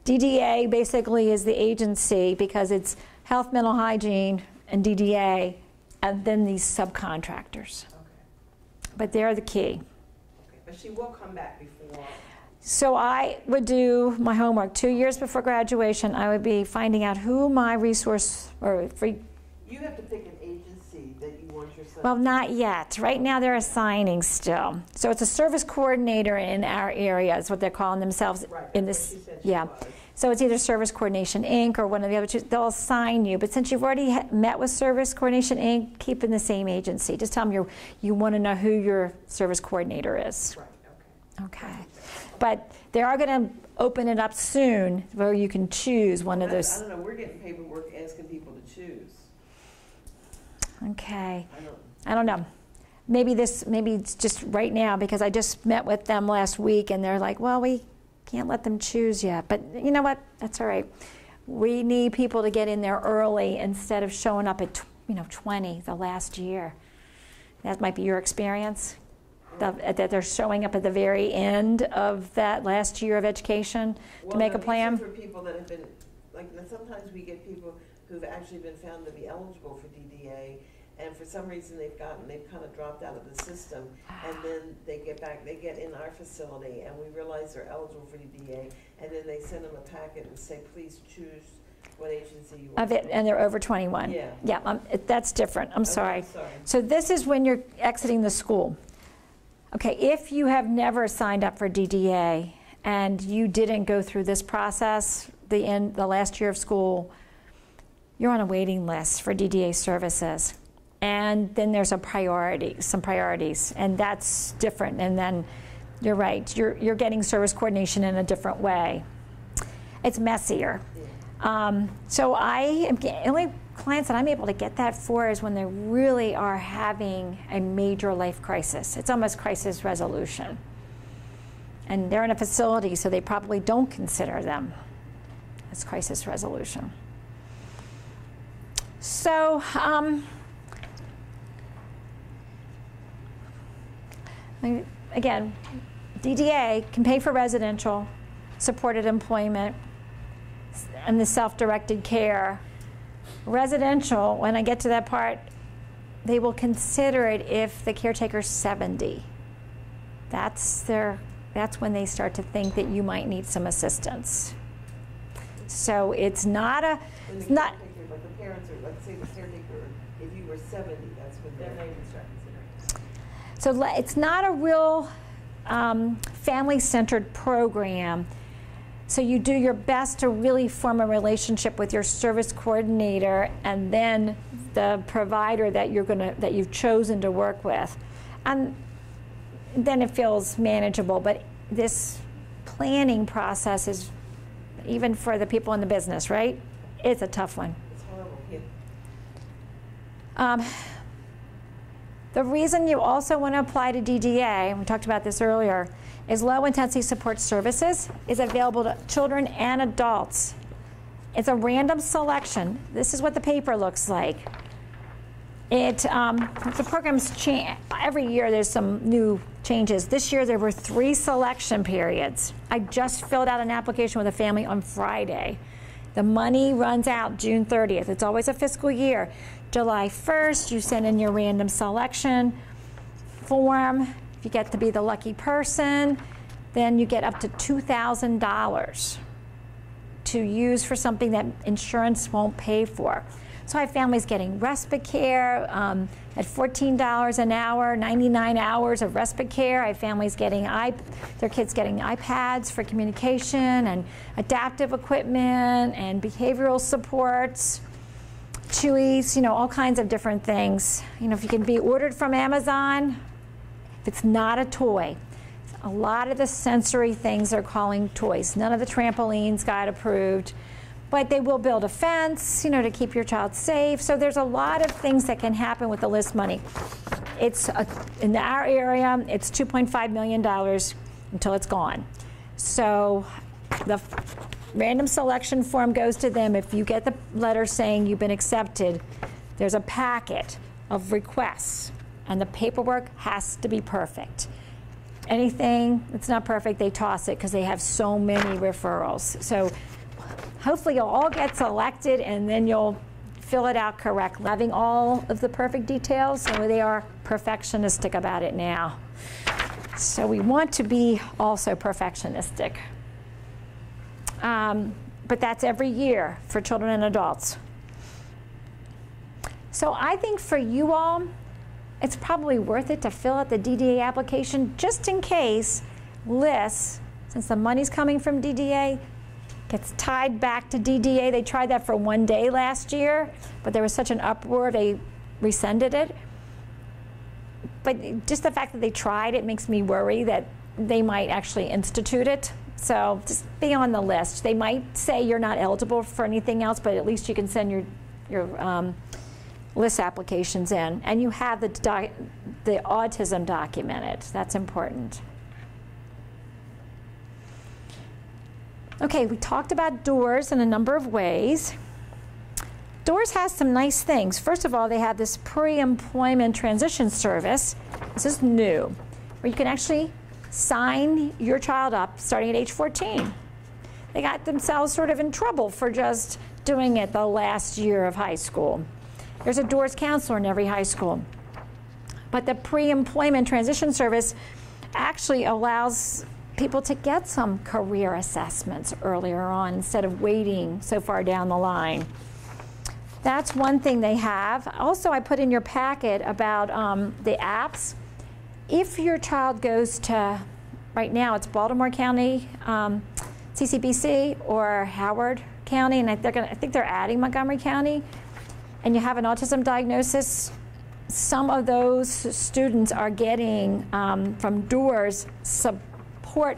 DDA basically is the agency because it's health, mental hygiene, and DDA, and then these subcontractors. Okay. But they're the key. Okay. But she will come back before. So I would do my homework 2 years before graduation. I would be finding out who my resource or free. You have to pick an agency that you want your son. Well, not yet. Right now they're assigning still. So it's a service coordinator in our area is what they're calling themselves. Right. In this, yeah. So it's either Service Coordination Inc. or one of the other two. They'll assign you, but since you've already met with Service Coordination Inc., keep in the same agency. Just tell them you want to know who your service coordinator is. Right. Okay. But they are going to open it up soon where you can choose one of those. I don't know. We're getting paperwork asking people to choose. Okay. I don't know. Maybe it's just right now because I just met with them last week and they're like, well, we can't let them choose yet. But you know what? That's all right. We need people to get in there early instead of showing up at 20 the last year. That might be your experience. That they're showing up at the very end of that last year of education to make a plan? For people that have been, sometimes we get people who've actually been found to be eligible for DDA, and for some reason they've kind of dropped out of the system, and then they get in our facility, and we realize they're eligible for DDA, and then they send them a packet and say, please choose what agency you want. And they're over 21. Yeah. Yeah, that's different. I'm sorry. Sorry. So this is when you're exiting the school. Okay, if you have never signed up for DDA and you didn't go through this process, the last year of school, you're on a waiting list for DDA services. And then there's some priorities, and that's different. And then You're right. You're getting service coordination in a different way. It's messier. So the only clients that I'm able to get that for is when they really are having a major life crisis. It's almost crisis resolution. And they're in a facility, so they probably don't consider them as crisis resolution. So, again, DDA can pay for residential, supported employment, and the self-directed care. Residential, when I get to that part, they will consider it if the caretaker's 70. That's when they start to think that you might need some assistance. So it's not a, it's not. But the parents are, let's say the caretaker, if you were 70, that's when they're not even start considering. So it's not a real family-centered program. So you do your best to really form a relationship with your service coordinator and then the provider that you've chosen to work with, and then it feels manageable. But this planning process is, even for the people in the business, right? It's a tough one. It's horrible. Yeah. The reason you also want to apply to DDA, we talked about this earlier, is low intensity support services is available to children and adults. It's a random selection. This is what the paper looks like. The programs change every year. There's some new changes. This year there were 3 selection periods. I just filled out an application with a family on Friday. The money runs out June 30th. It's always a fiscal year. July 1st, you send in your random selection form. If you get to be the lucky person, then you get up to $2,000 to use for something that insurance won't pay for. So I have families getting respite care at $14 an hour, 99 hours of respite care. I have families getting their kids getting iPads for communication and adaptive equipment and behavioral supports, Chewies, all kinds of different things. If you can be ordered from Amazon, if it's not a toy. A lot of the sensory things they're calling toys. None of the trampolines got approved. But they will build a fence, to keep your child safe. So there's a lot of things that can happen with the LISS money. In our area, it's $2.5 million until it's gone. So the random selection form goes to them. If you get the letter saying you've been accepted, there's a packet of requests, and the paperwork has to be perfect. Anything that's not perfect, they toss it because they have so many referrals. So hopefully you'll all get selected, and then you'll fill it out correctly, having all of the perfect details. So they are perfectionistic about it now. So we want to be also perfectionistic. But that's every year for children and adults. So I think for you all, it's probably worth it to fill out the DDA application just in case LISS, since the money's coming from DDA, gets tied back to DDA. They tried that for 1 day last year, but there was such an uproar, they rescinded it. But just the fact that they tried it makes me worry that they might actually institute it. So just be on the list. They might say you're not eligible for anything else, but at least you can send your LISS applications in, and you have the autism documented. That's important. Okay, we talked about DORS in a number of ways. DORS has some nice things. First of all, they have this pre-employment transition service. This is new, where you can actually sign your child up starting at age 14. They got themselves sort of in trouble for just doing it the last year of high school. There's a DORS counselor in every high school. But the pre-employment transition service actually allows people to get some career assessments earlier on instead of waiting so far down the line. That's one thing they have. Also, I put in your packet about the apps. If your child goes to, right now it's Baltimore County, CCBC, or Howard County, and I think they're adding Montgomery County, and you have an autism diagnosis, some of those students are getting from DORS support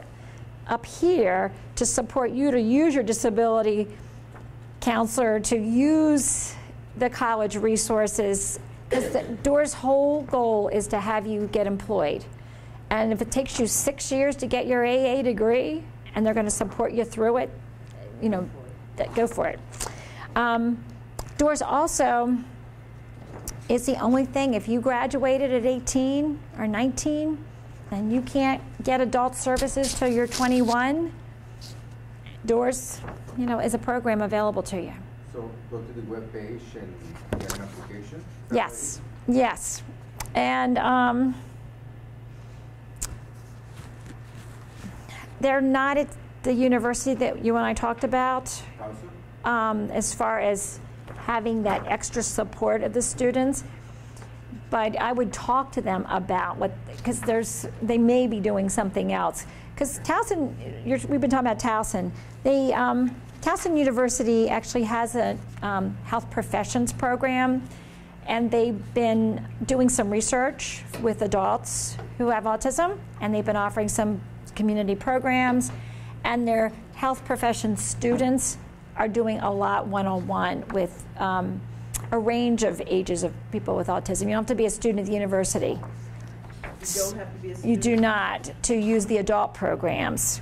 up here to support you to use your disability counselor, to use the college resources, because the DORS' whole goal is to have you get employed. And if it takes you 6 years to get your AA degree, and they're going to support you through it, you know, go for it. DORS also is the only thing, if you graduated at 18 or 19 and you can't get adult services till you're 21, DORS, you know, is a program available to you. So go to the webpage and get an application? Yes, yes. And they're not at the university that you and I talked about, as far as having that extra support of the students. But I would talk to them about what, because they may be doing something else. Because Towson, we've been talking about Towson. Towson University actually has a health professions program, and they've been doing some research with adults who have autism, and they've been offering some community programs, and their health profession students are doing a lot one-on-one with a range of ages of people with autism. You don't have to be a student at the university. You don't have to be a student? You do not, to use the adult programs.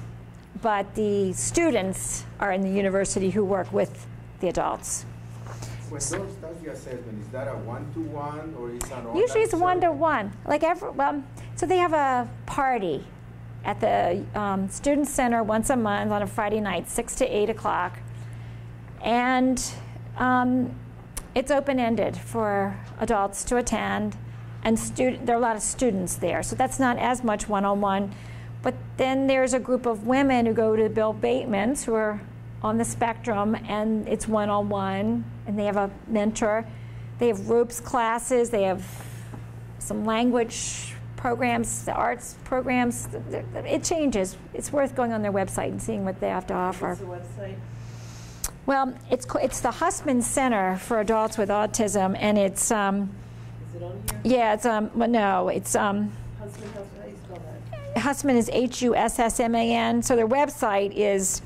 But the students are in the university who work with the adults. When DORS does the assessment, is that a one-to-one or is it an Usually it's one-to-one. Like so they have a party at the Student Center once a month on a Friday night, 6 to 8 o'clock. And it's open-ended for adults to attend, and there are a lot of students there, so that's not as much one-on-one. But then there's a group of women who go to Bill Bateman's who are on the spectrum, and it's one-on-one, and they have a mentor. They have ropes classes, they have some language programs, the arts programs. It changes. It's worth going on their website and seeing what they have to offer. What's the website? Well, it's the Hussman Center for Adults with Autism, and it's Is it on here? yeah, it's well, no, it's Husband, how do you spell that? Hussman is Hussman. So their website is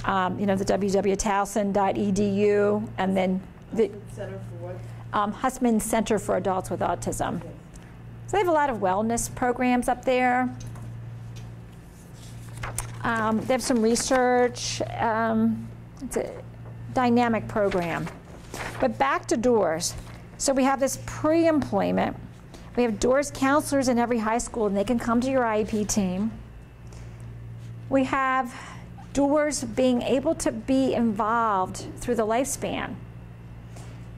you know, the www.towson.edu, and then the Center for what? Hussman Center for Adults with Autism. Okay. So they have a lot of wellness programs up there. They have some research. It's a dynamic program. But back to DORS. So we have this pre-employment. We have DORS counselors in every high school, and they can come to your IEP team. We have DORS being able to be involved through the lifespan.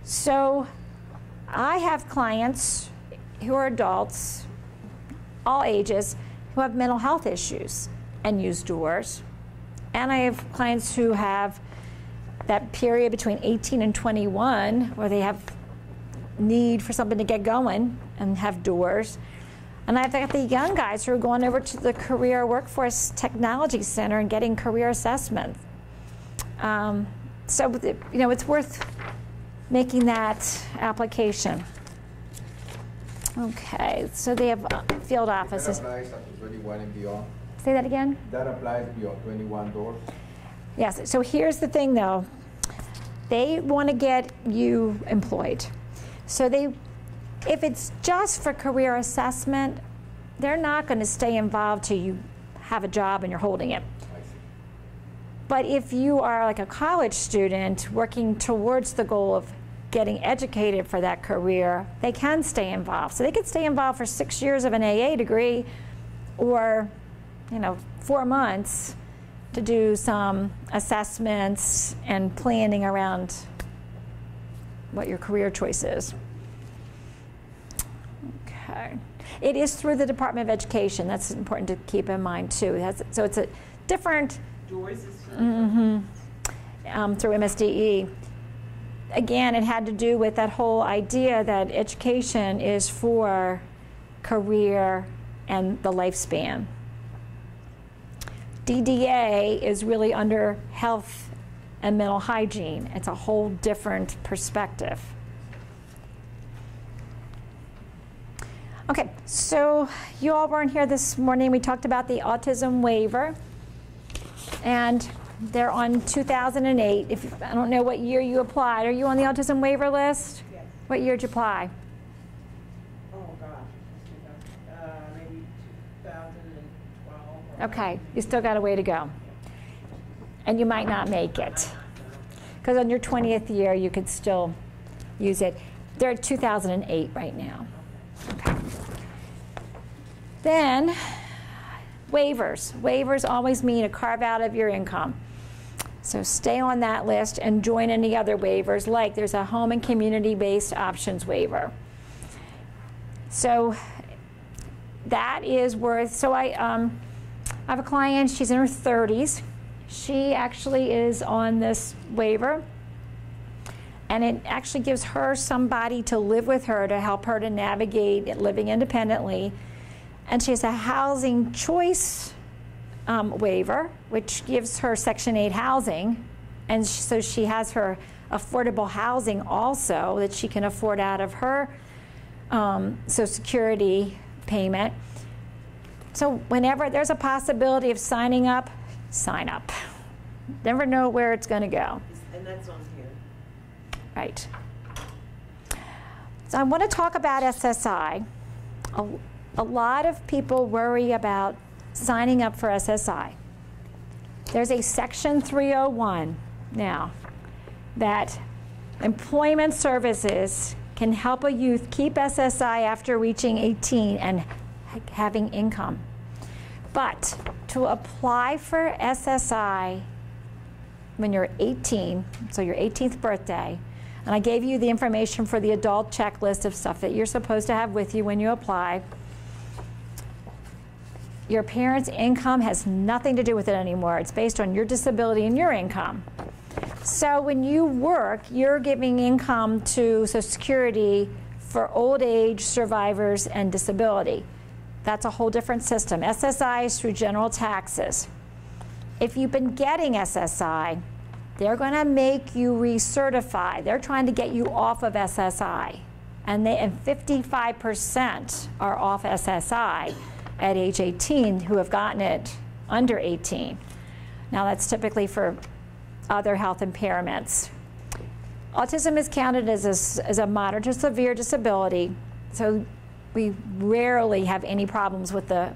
So I have clients who are adults, all ages, who have mental health issues and use DORS. And I have clients who have that period between 18 and 21 where they have need for something to get going and have DORS. And I've got the young guys who are going over to the Career Workforce Technology Center and getting career assessment. So you know, it's worth making that application. Okay, so they have field offices. That applies up to 21 and beyond? Say that again? That applies beyond 21 DORS? Yes, so here's the thing though. They want to get you employed. So if it's just for career assessment, they're not going to stay involved till you have a job and you're holding it. I see. But if you are like a college student working towards the goal of getting educated for that career, they can stay involved. So they could stay involved for 6 years of an AA degree, or 4 months to do some assessments and planning around what your career choice is. Okay. It is through the Department of Education. That's important to keep in mind too. So it's a different DORS is through MSDE. Again, it had to do with that whole idea that education is for career and the lifespan. DDA is really under health and mental hygiene. It's a whole different perspective. Okay, So you all weren't here this morning. We talked about the autism waiver, and they're on 2008. I don't know what year you applied. Are you on the autism waiver list? Yes. What year did you apply? Oh, gosh. Maybe 2012. Okay, you still got a way to go. And you might not make it. Because on your 20th year, you could still use it. They're at 2008 right now. Okay. Then, waivers. Waivers always mean a carve out of your income. So stay on that list and join any other waivers, like there's a home and community-based options waiver. So that is worth, so I have a client, she's in her 30s. She actually is on this waiver, and it actually gives her somebody to live with her to help her to navigate living independently. And she has a housing choice waiver, which gives her Section 8 housing. And so she has her affordable housing also that she can afford out of her Social Security payment. So whenever there's a possibility of signing up, sign up. Never know where it's going to go. And that's on here. Right. So I want to talk about SSI. A lot of people worry about signing up for SSI. There's a Section 301 now that employment services can help a youth keep SSI after reaching 18 and having income. But to apply for SSI when you're 18, so your 18th birthday, and I gave you the information for the adult checklist of stuff that you're supposed to have with you when you apply. Your parents' income has nothing to do with it anymore. It's based on your disability and your income. So when you work, you're giving income to Social Security for old age survivors and disability. That's a whole different system. SSI is through general taxes. If you've been getting SSI, they're going to make you recertify. They're trying to get you off of SSI. And 55% are off SSI at age 18 who have gotten it under 18. Now that's typically for other health impairments. Autism is counted as a moderate to severe disability, so we rarely have any problems with the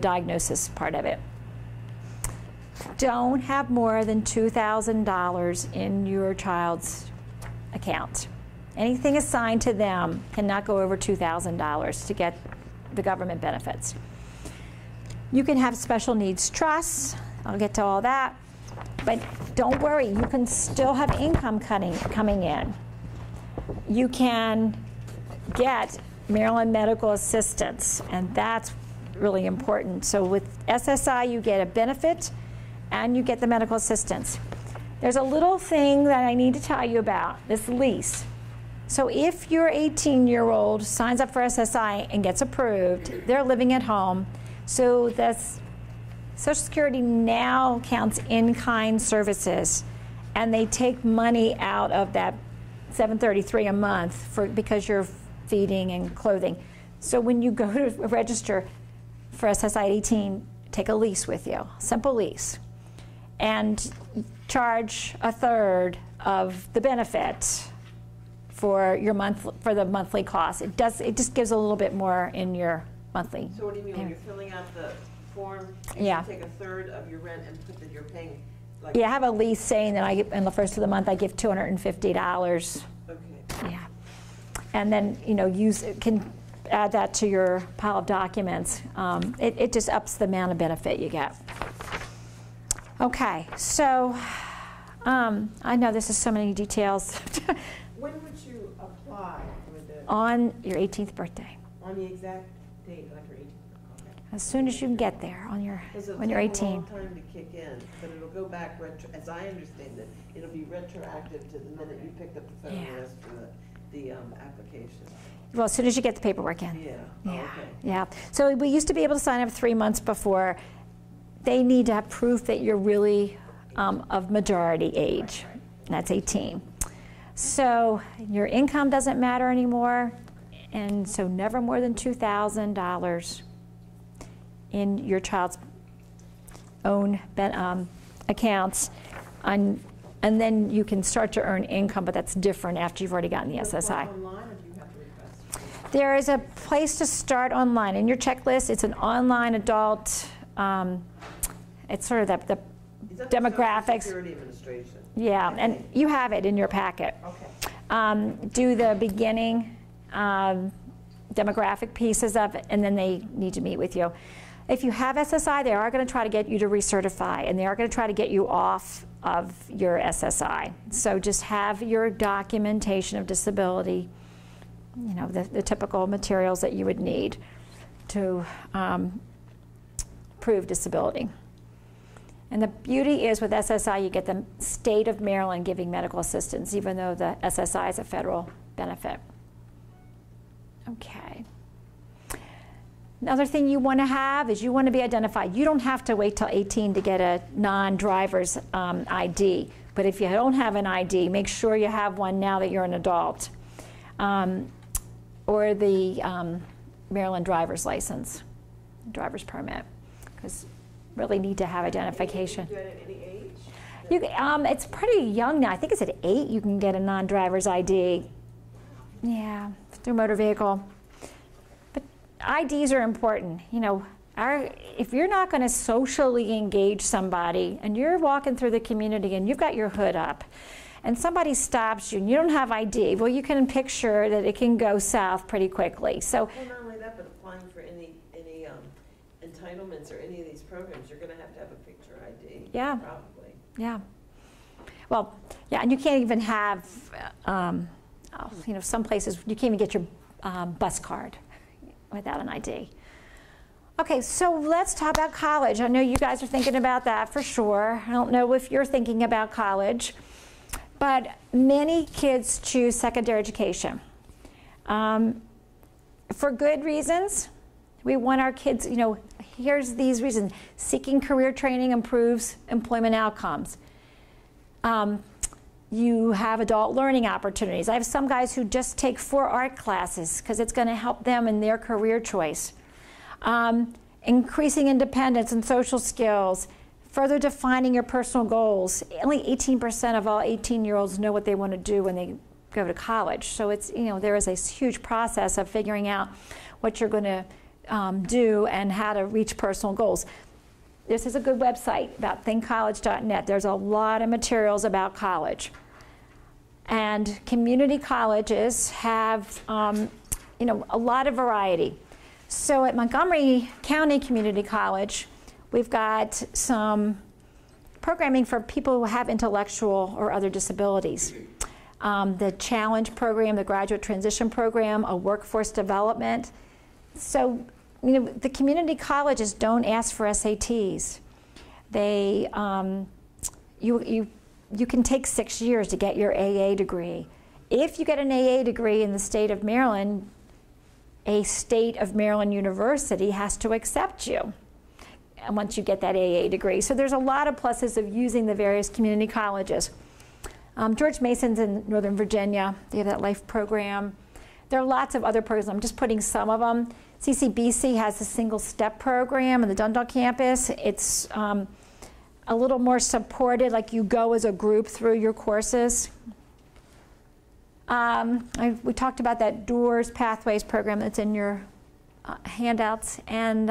diagnosis part of it. Don't have more than $2,000 in your child's account. Anything assigned to them cannot go over $2,000 to get the government benefits. You can have special needs trusts. I'll get to all that. But don't worry, you can still have income coming in. You can get Maryland medical assistance, and that's really important. So with SSI, you get a benefit and you get the medical assistance. There's a little thing that I need to tell you about, this LISS. So if your 18-year-old signs up for SSI and gets approved, they're living at home. So that's Social Security now counts in-kind services, and they take money out of that $733 a month because you're feeding and clothing. So when you go to register for SSI at 18, take a lease with you, simple lease, and charge a third of the benefit for your the monthly cost. It just gives a little bit more in your monthly. So what do you mean when you're filling out the form? Yeah. You take a third of your rent and put that you're paying. Like Yeah, I have a lease saying that in the first of the month I give $250. Okay. Yeah, and then can add that to your pile of documents. It just ups the amount of benefit you get. Okay, so I know this is so many details. When would you apply for the? On your 18th birthday. On the exact date, like your 18th? Okay. As soon as you can get there when you're 18. It'll take a long time to kick in, but it'll go back, as I understand it, it'll be retroactive to the minute you picked up the phone and asked for the application. Well, as soon as you get the paperwork in. Yeah. Yeah. Oh, okay. Yeah. So we used to be able to sign up 3 months before. They need to have proof that you're really of majority age. That's 18. So your income doesn't matter anymore, And so never more than $2,000 in your child's own accounts. And then you can start to earn income, but that's different after you've already gotten the SSI. Online, or do you have to request? There is a place to start online. In your checklist, it's an online adult, it's sort of the Is that the Social demographics. Security Administration? Yeah, and you have it in your packet. Okay. Do the beginning demographic pieces of it, and then they need to meet with you. If you have SSI, they are going to try to get you to recertify, and they are going to try to get you off of your SSI. So just have your documentation of disability, you know, the typical materials that you would need to prove disability. And the beauty is with SSI, you get the state of Maryland giving medical assistance, even though the SSI is a federal benefit. Okay. Another thing you want to have is you want to be identified. You don't have to wait till 18 to get a non-driver's ID. But if you don't have an ID, make sure you have one now that you're an adult. Or the Maryland driver's license, driver's permit, because really need to have identification. You can do it at any age? It's pretty young now. I think it's at 8 you can get a non-driver's ID. Yeah, through motor vehicle. But IDs are important. You know, if you're not going to socially engage somebody and you're walking through the community and you've got your hood up and somebody stops you and you don't have ID, well, you can picture that it can go south pretty quickly. So, Well, not only that, but applying for any entitlements or any of these programs, you're going to have a picture ID. Yeah. Probably. yeah. Well, yeah, and you can't even have, you know, some places you can't even get your bus card without an ID. Okay, so let's talk about college. I know you guys are thinking about that for sure. I don't know if you're thinking about college, but many kids choose secondary education. For good reasons. We want our kids, you know, here's these reasons. Seeking career training improves employment outcomes. You have adult learning opportunities. I have some guys who just take 4 art classes because it's going to help them in their career choice. Increasing independence and social skills, further defining your personal goals. Only 18% of all 18-year-olds know what they want to do when they go to college. So it's, you know, there is a huge process of figuring out what you're going to do and how to reach personal goals. This is a good website about thinkcollege.net. There's a lot of materials about college. And community colleges have, you know, a lot of variety. So at Montgomery County Community College, we've got some programming for people who have intellectual or other disabilities. The Challenge program, the Graduate Transition program, a workforce development. So, you know, the community colleges don't ask for SATs. They, you can take 6 years to get your AA degree. If you get an AA degree in the state of Maryland, a state of Maryland university has to accept you once you get that AA degree. So there's a lot of pluses of using the various community colleges. George Mason's in Northern Virginia. They have that LIFE program. There are lots of other programs. I'm just putting some of them. CCBC has the single step program on the Dundalk campus. It's a little more supported, like you go as a group through your courses. We talked about that DORS Pathways program that's in your handouts. And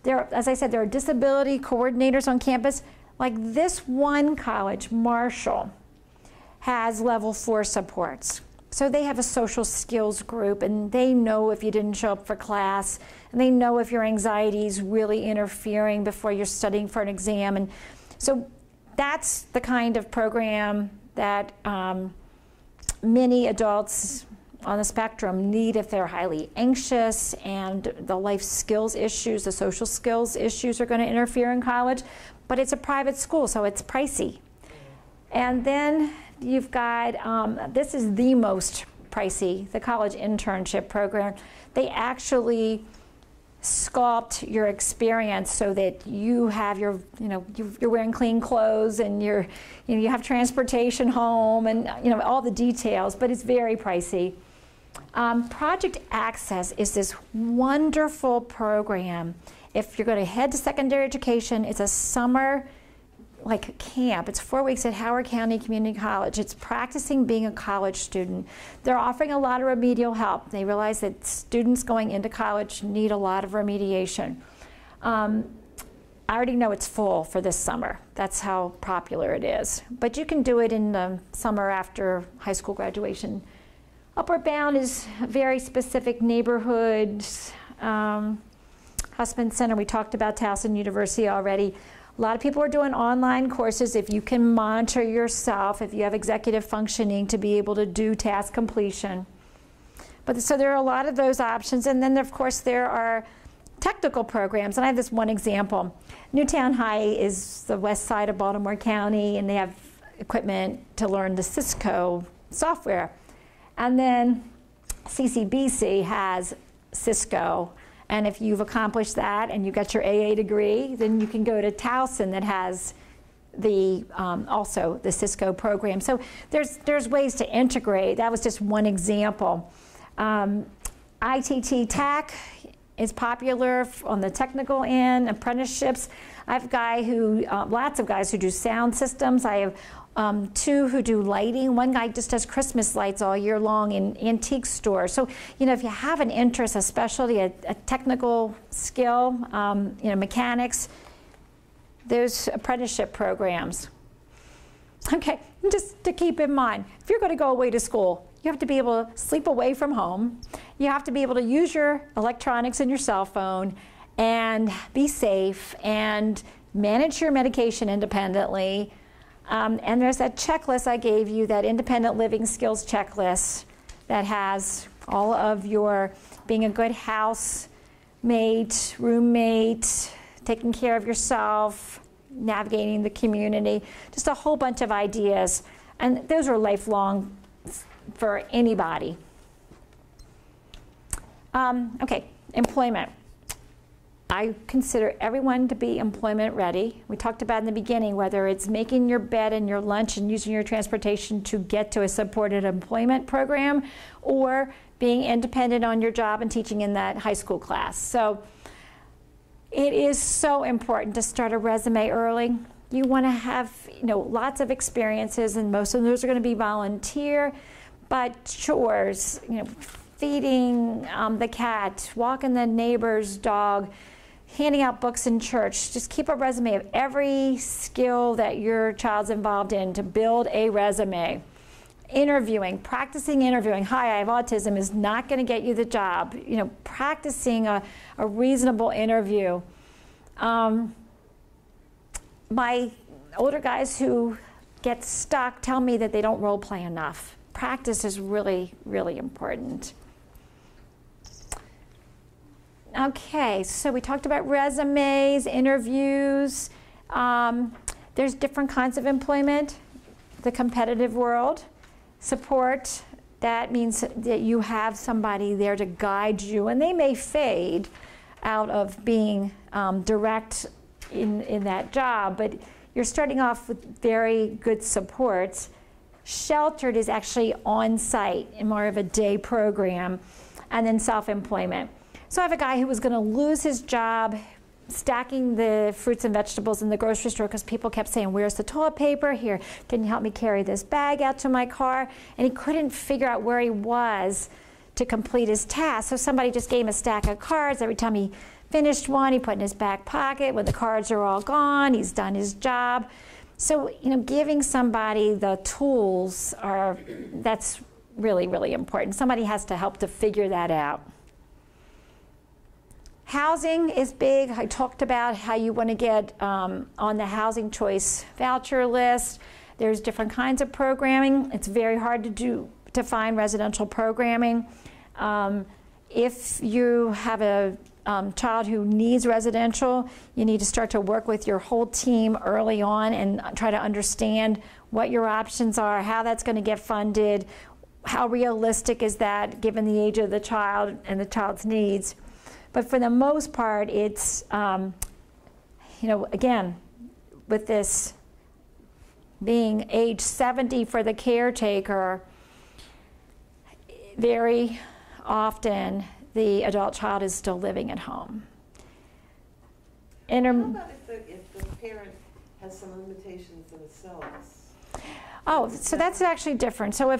there, as I said, there are disability coordinators on campus. Like this one college, Marshall, has level 4 supports. So they have a social skills group, and they know if you didn't show up for class, and they know if your anxiety is really interfering before you're studying for an exam. And so that's the kind of program that many adults on the spectrum need if they're highly anxious and the life skills issues, the social skills issues are going to interfere in college. But it's a private school, so it's pricey. And then you've got, this is the most pricey, the college internship program. They actually sculpt your experience so that you have your, you know, you're wearing clean clothes and you have transportation home and, you know, all the details, but it's very pricey. Project Access is this wonderful program. If you're going to head to secondary education, it's a summer like camp. It's 4 weeks at Howard County Community College. It's practicing being a college student. They're offering a lot of remedial help. They realize that students going into college need a lot of remediation. I already know it's full for this summer. That's how popular it is. But you can do it in the summer after high school graduation. Upward Bound is very specific neighborhoods. Husband Center, we talked about Towson University already. A lot of people are doing online courses. If you can monitor yourself, if you have executive functioning to be able to do task completion. But so there are a lot of those options. And then of course there are technical programs. And I have this one example. Newtown High is the west side of Baltimore County, and they have equipment to learn the Cisco software. And then CCBC has Cisco. And if you've accomplished that and you got your AA degree, then you can go to Towson that has the also the Cisco program. So there's ways to integrate. That was just one example. ITT Tech is popular on the technical end, apprenticeships. I have a guy who, lots of guys who do sound systems. I have two who do lighting. One guy just does Christmas lights all year long in antique stores. So, you know, if you have an interest, a specialty, a technical skill, you know, mechanics, there's apprenticeship programs. Okay, just to keep in mind, if you're going to go away to school, you have to be able to sleep away from home. You have to be able to use your electronics and your cell phone and be safe and manage your medication independently. And there's that checklist I gave you, that independent living skills checklist that has all of your being a good housemate, roommate, taking care of yourself, navigating the community, just a whole bunch of ideas. And those are lifelong for anybody. Okay, employment. I consider everyone to be employment ready. We talked about in the beginning whether it's making your bed and your lunch and using your transportation to get to a supported employment program, or being independent on your job and teaching in that high school class. So it is so important to start a resume early. You want to have, you know, lots of experiences, and most of those are going to be volunteer, but chores, you know, feeding the cat, walking the neighbor's dog, handing out books in church. Just keep a resume of every skill that your child's involved in to build a resume. Interviewing, practicing interviewing. Hi, I have autism is not going to get you the job. You know, practicing a reasonable interview. My older guys who get stuck tell me that they don't role play enough. Practice is really, really important. Okay, so we talked about resumes, interviews. There's different kinds of employment. The competitive world. Support, that means that you have somebody there to guide you, and they may fade out of being direct in that job, but you're starting off with very good supports. Sheltered is actually on-site in more of a day program, and then self-employment. So I have a guy who was going to lose his job stacking the fruits and vegetables in the grocery store because people kept saying, where's the toilet paper? Here, can you help me carry this bag out to my car? And he couldn't figure out where he was to complete his task. So somebody just gave him a stack of cards. Every time he finished one, he put in his back pocket. When the cards are all gone, he's done his job. So, you know, giving somebody the tools that's really, really important. Somebody has to help to figure that out. Housing is big. I talked about how you want to get on the housing choice voucher list. There's different kinds of programming. It's very hard to find residential programming. If you have a child who needs residential, you need to start to work with your whole team early on and try to understand what your options are, how that's going to get funded, how realistic is that given the age of the child and the child's needs. But for the most part, it's, you know, again, with this being age 70 for the caretaker, very often the adult child is still living at home. How about if the parent has some limitations themselves? Oh, so that's actually different. So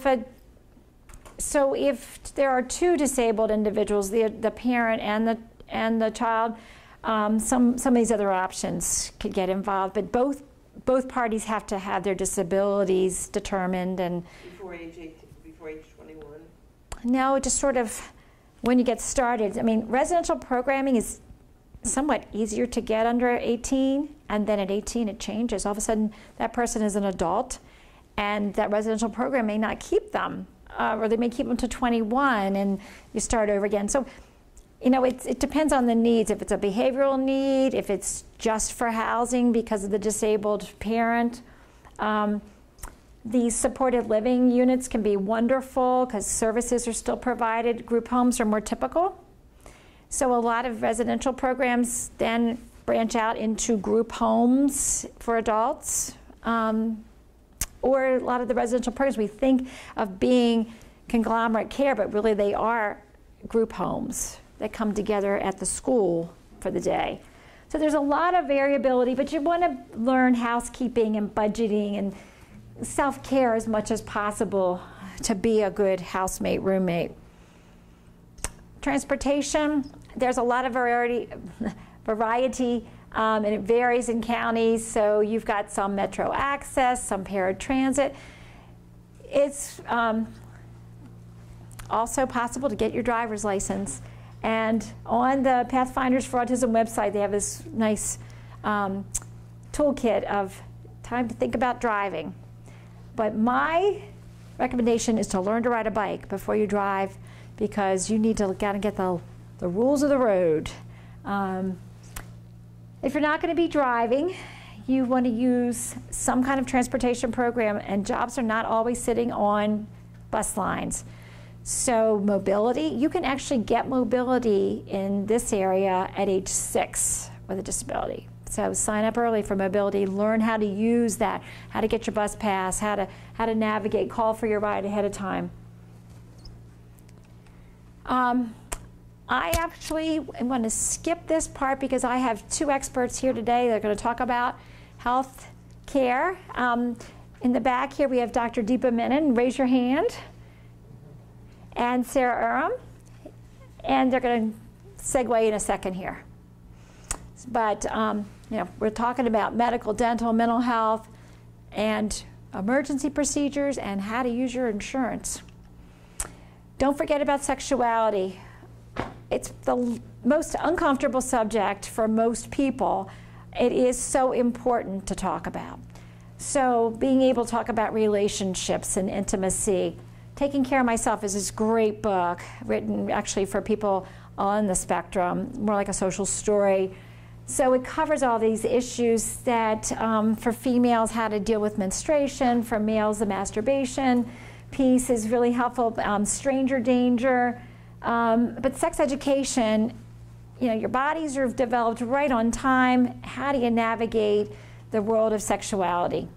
if there are two disabled individuals, the parent and the child, some of these other options could get involved, but both parties have to have their disabilities determined. And before age 18, before age 21? No, just sort of when you get started. I mean, residential programming is somewhat easier to get under 18, and then at 18 it changes. All of a sudden that person is an adult, and that residential program may not keep them, or they may keep them to 21, and you start over again. So, you know, it depends on the needs. If it's a behavioral need, if it's just for housing because of the disabled parent. These supported living units can be wonderful because services are still provided. Group homes are more typical. So a lot of residential programs then branch out into group homes for adults. Or a lot of the residential programs we think of being conglomerate care, but really they are group homes that come together at the school for the day. So there's a lot of variability, but you want to learn housekeeping and budgeting and self-care as much as possible to be a good housemate, roommate. Transportation, there's a lot of variety, and it varies in counties. So you've got some Metro Access, some paratransit. It's also possible to get your driver's license. And on the Pathfinders for Autism website, they have this nice toolkit of time to think about driving. But my recommendation is to learn to ride a bike before you drive, because you need to kind of get the rules of the road. If you're not going to be driving, you want to use some kind of transportation program, and jobs are not always sitting on bus lines. So mobility, you can actually get mobility in this area at age 6 with a disability. So sign up early for mobility, learn how to use that, how to get your bus pass, how to navigate, call for your ride ahead of time. I actually want to skip this part because I have two experts here today that are going to talk about health care. In the back here we have Dr. Deepa Menon, raise your hand, and Sarah Urim, and they're going to segue in a second here. But you know, we're talking about medical, dental, mental health, and emergency procedures, and how to use your insurance. Don't forget about sexuality. It's the most uncomfortable subject for most people. It is so important to talk about. So being able to talk about relationships and intimacy. Taking Care of Myself is this great book written actually for people on the spectrum, more like a social story. So it covers all these issues that for females, how to deal with menstruation, for males, the masturbation piece is really helpful, stranger danger. But sex education, you know, your bodies are developed right on time. How do you navigate the world of sexuality?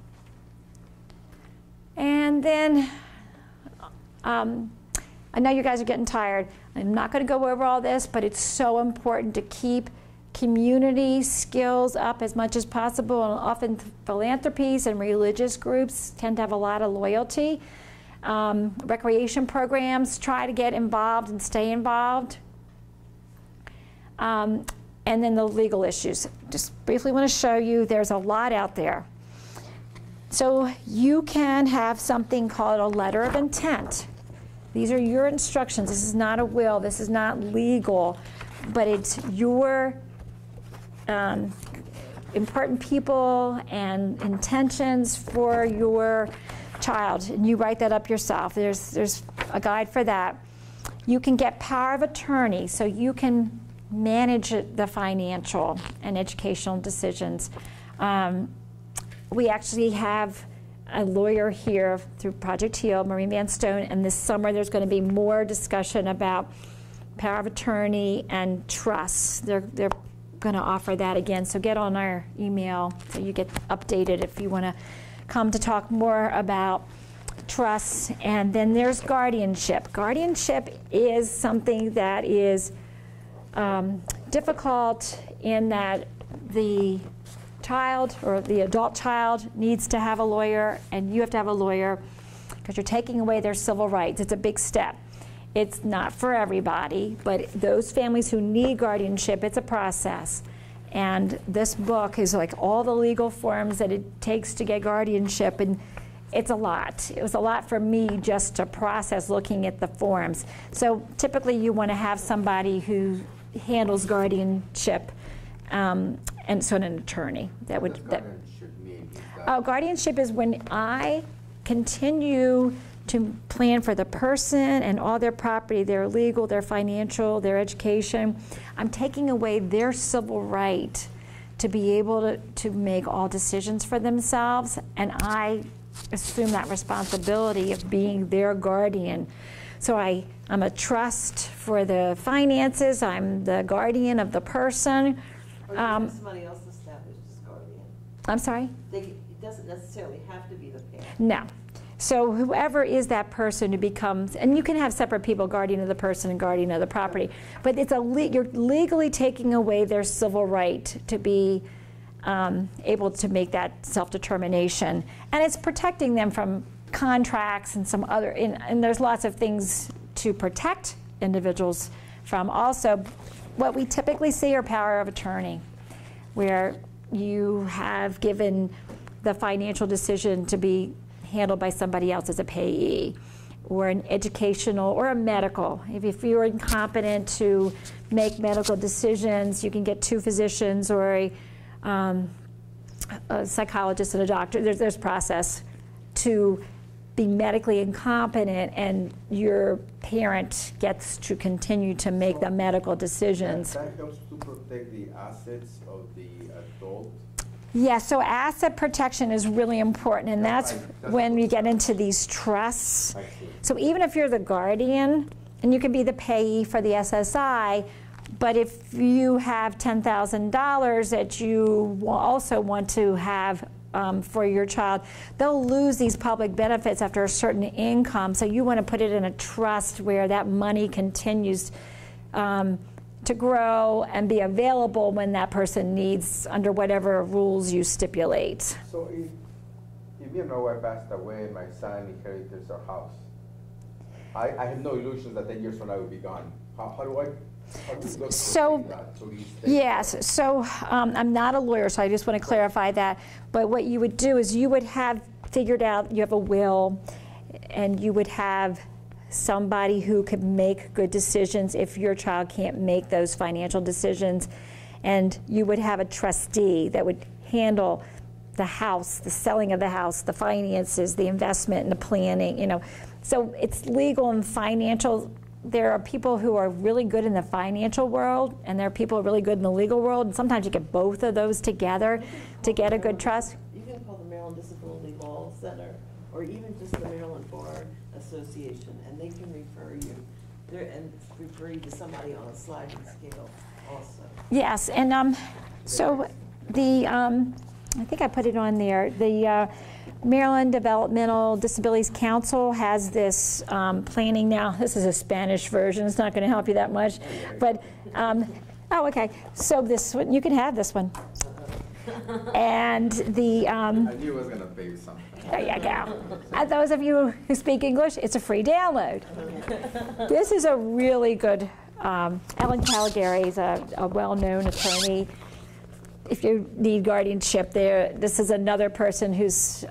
And then, I know you guys are getting tired. I'm not going to go over all this, but it's so important to keep community skills up as much as possible. And often philanthropies and religious groups tend to have a lot of loyalty. Recreation programs, try to get involved and stay involved. And then the legal issues. Just briefly want to show you there's a lot out there. So you can have something called a letter of intent. These are your instructions. This is not a will. This is not legal, but it's your important people and intentions for your child, and you write that up yourself. There's a guide for that. You can get power of attorney, so you can manage the financial and educational decisions. We actually have a lawyer here through Project HEAL, Maureen Van Stone, and this summer there's going to be more discussion about power of attorney and trust. They're going to offer that again, so get on our email so you get updated if you want to come to talk more about trusts, and then there's guardianship. Guardianship is something that is difficult in that the child or the adult child needs to have a lawyer, and you have to have a lawyer because you're taking away their civil rights. It's a big step. It's not for everybody, but those families who need guardianship, it's a process. And this book is like all the legal forms that it takes to get guardianship, and it's a lot. It was a lot for me just to process looking at the forms. So typically you want to have somebody who handles guardianship, and so an attorney that would. Guardianship mean? Guardianship is when I continue to plan for the person and all their property, their legal, their financial, their education. I'm taking away their civil right to be able to make all decisions for themselves, and I assume that responsibility of being their guardian. So I'm a trust for the finances, I'm the guardian of the person. Or you have somebody else established as guardian. I'm sorry? It doesn't necessarily have to be the parent. No. So whoever is that person who becomes, and you can have separate people, guardian of the person and guardian of the property, but it's you're legally taking away their civil right to be able to make that self-determination. And it's protecting them from contracts and some other, and there's lots of things to protect individuals from. Also, what we typically see are power of attorney, where you have given the financial decision to be handled by somebody else as a payee, or an educational or a medical. If you're incompetent to make medical decisions, you can get two physicians or a psychologist and a doctor. There's process to be medically incompetent, and your parent gets to continue to make the medical decisions. That helps to protect the assets of the adult. Yeah, so asset protection is really important, and that's when we get into these trusts. So even if you're the guardian, and you can be the payee for the SSI, but if you have $10,000 that you also want to have for your child, they'll lose these public benefits after a certain income, so you want to put it in a trust where that money continues to grow and be available when that person needs, under whatever rules you stipulate. So if you know I passed away and my son inherits our house, I have no illusions that 10 years from now I will be gone. How do you look So, that? yes, so I'm not a lawyer, so I just want to clarify that. But what you would do is you would have figured out, you have a will, and you would have somebody who could make good decisions if your child can't make those financial decisions. And you would have a trustee that would handle the house, the selling of the house, the finances, the investment and the planning, you know. So it's legal and financial. There are people who are really good in the financial world, and there are people who are really good in the legal world, and sometimes you get both of those together to get a good trust. You can call the Maryland Disability Law Center, or even just the Maryland Bar Association, and they can refer you and refer you to somebody on a sliding scale also. Yes, and so the, I think I put it on there, the Maryland Developmental Disabilities Council has this planning now. This is a Spanish version. It's not going to help you that much. But, oh, okay. So this one, you can have this one. And the... I knew I was going to pay you something. There you go. And those of you who speak English, it's a free download. This is a really good... Ellen Calgary is a well-known attorney. If you need guardianship there, this is another person who's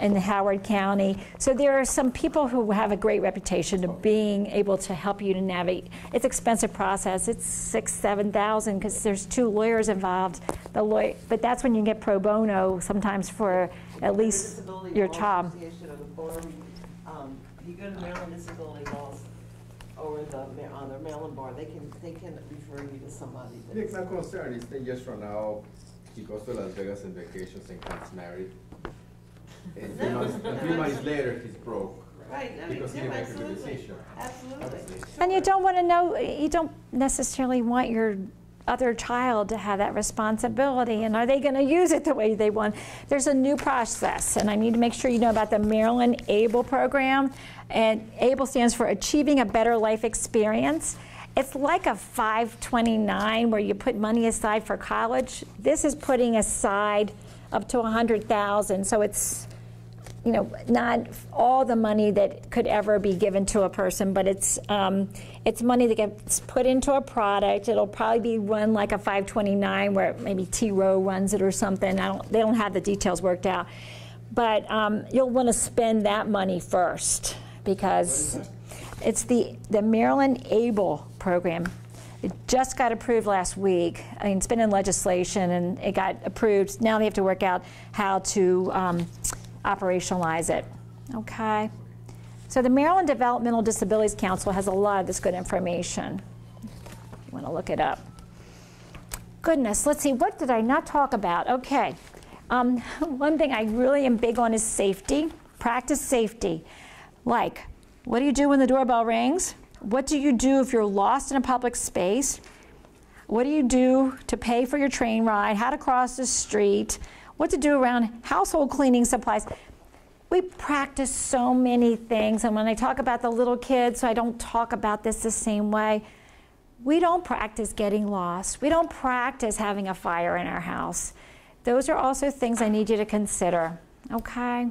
in Howard County. So there are some people who have a great reputation of being able to help you to navigate. It's an expensive process. It's $6,000 to $7,000 because there's 2 lawyers involved. But that's when you get pro bono sometimes for at least your child. You go to Maryland Disability Laws or the Maryland Bar, they can refer you to somebody. Nick, my concern is 10 years from now, he goes to Las Vegas on vacations and gets married. And 3 months later, he's broke. Right, I mean, Because he didn't make a good absolutely. decision. Absolutely. And you don't want to know, you don't necessarily want your other child to have that responsibility, and are they going to use it the way they want? There's a new process, and I need to make sure you know about the Maryland ABLE program. And ABLE stands for Achieving a Better Life Experience. It's like a 529 where you put money aside for college. This is putting aside up to $100,000, so it's, you know, not all the money that could ever be given to a person, but it's money that gets put into a product. It'll probably be run like a 529 where maybe T. Rowe runs it or something. They don't have the details worked out. But you'll want to spend that money first because it's the Maryland ABLE program. It just got approved last week. I mean, it's been in legislation and it got approved. Now they have to work out how to operationalize it. Okay. So the Maryland Developmental Disabilities Council has a lot of this good information. You want to look it up. Goodness, let's see, what did I not talk about? Okay. One thing I really am big on is safety. Practice safety. Like, what do you do when the doorbell rings? What do you do if you're lost in a public space? What do you do to pay for your train ride? How to cross the street? What to do around household cleaning supplies. We practice so many things, and when I talk about the little kids, so I don't talk about this the same way. We don't practice getting lost. We don't practice having a fire in our house. Those are also things I need you to consider, okay?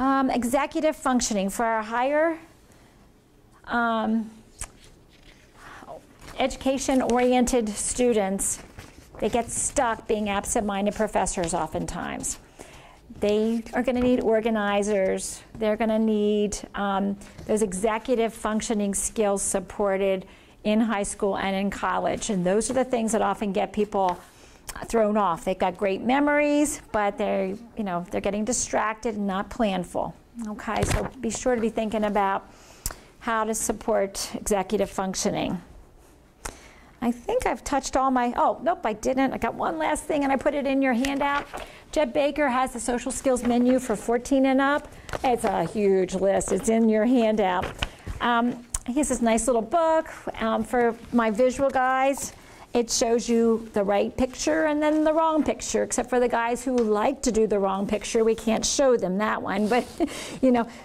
Executive functioning for our higher education-oriented students. They get stuck being absent-minded professors oftentimes. They are going to need organizers. They're going to need those executive functioning skills supported in high school and in college. And those are the things that often get people thrown off. They've got great memories, but they're getting distracted and not planful. Okay, so be sure to be thinking about how to support executive functioning. I think I've touched all my, oh, nope, I didn't. I got one last thing, and I put it in your handout. Jed Baker has the social skills menu for 14 and up. It's a huge list. It's in your handout. He has this nice little book for my visual guys. It shows you the right picture and then the wrong picture, except for the guys who like to do the wrong picture. We can't show them that one, but,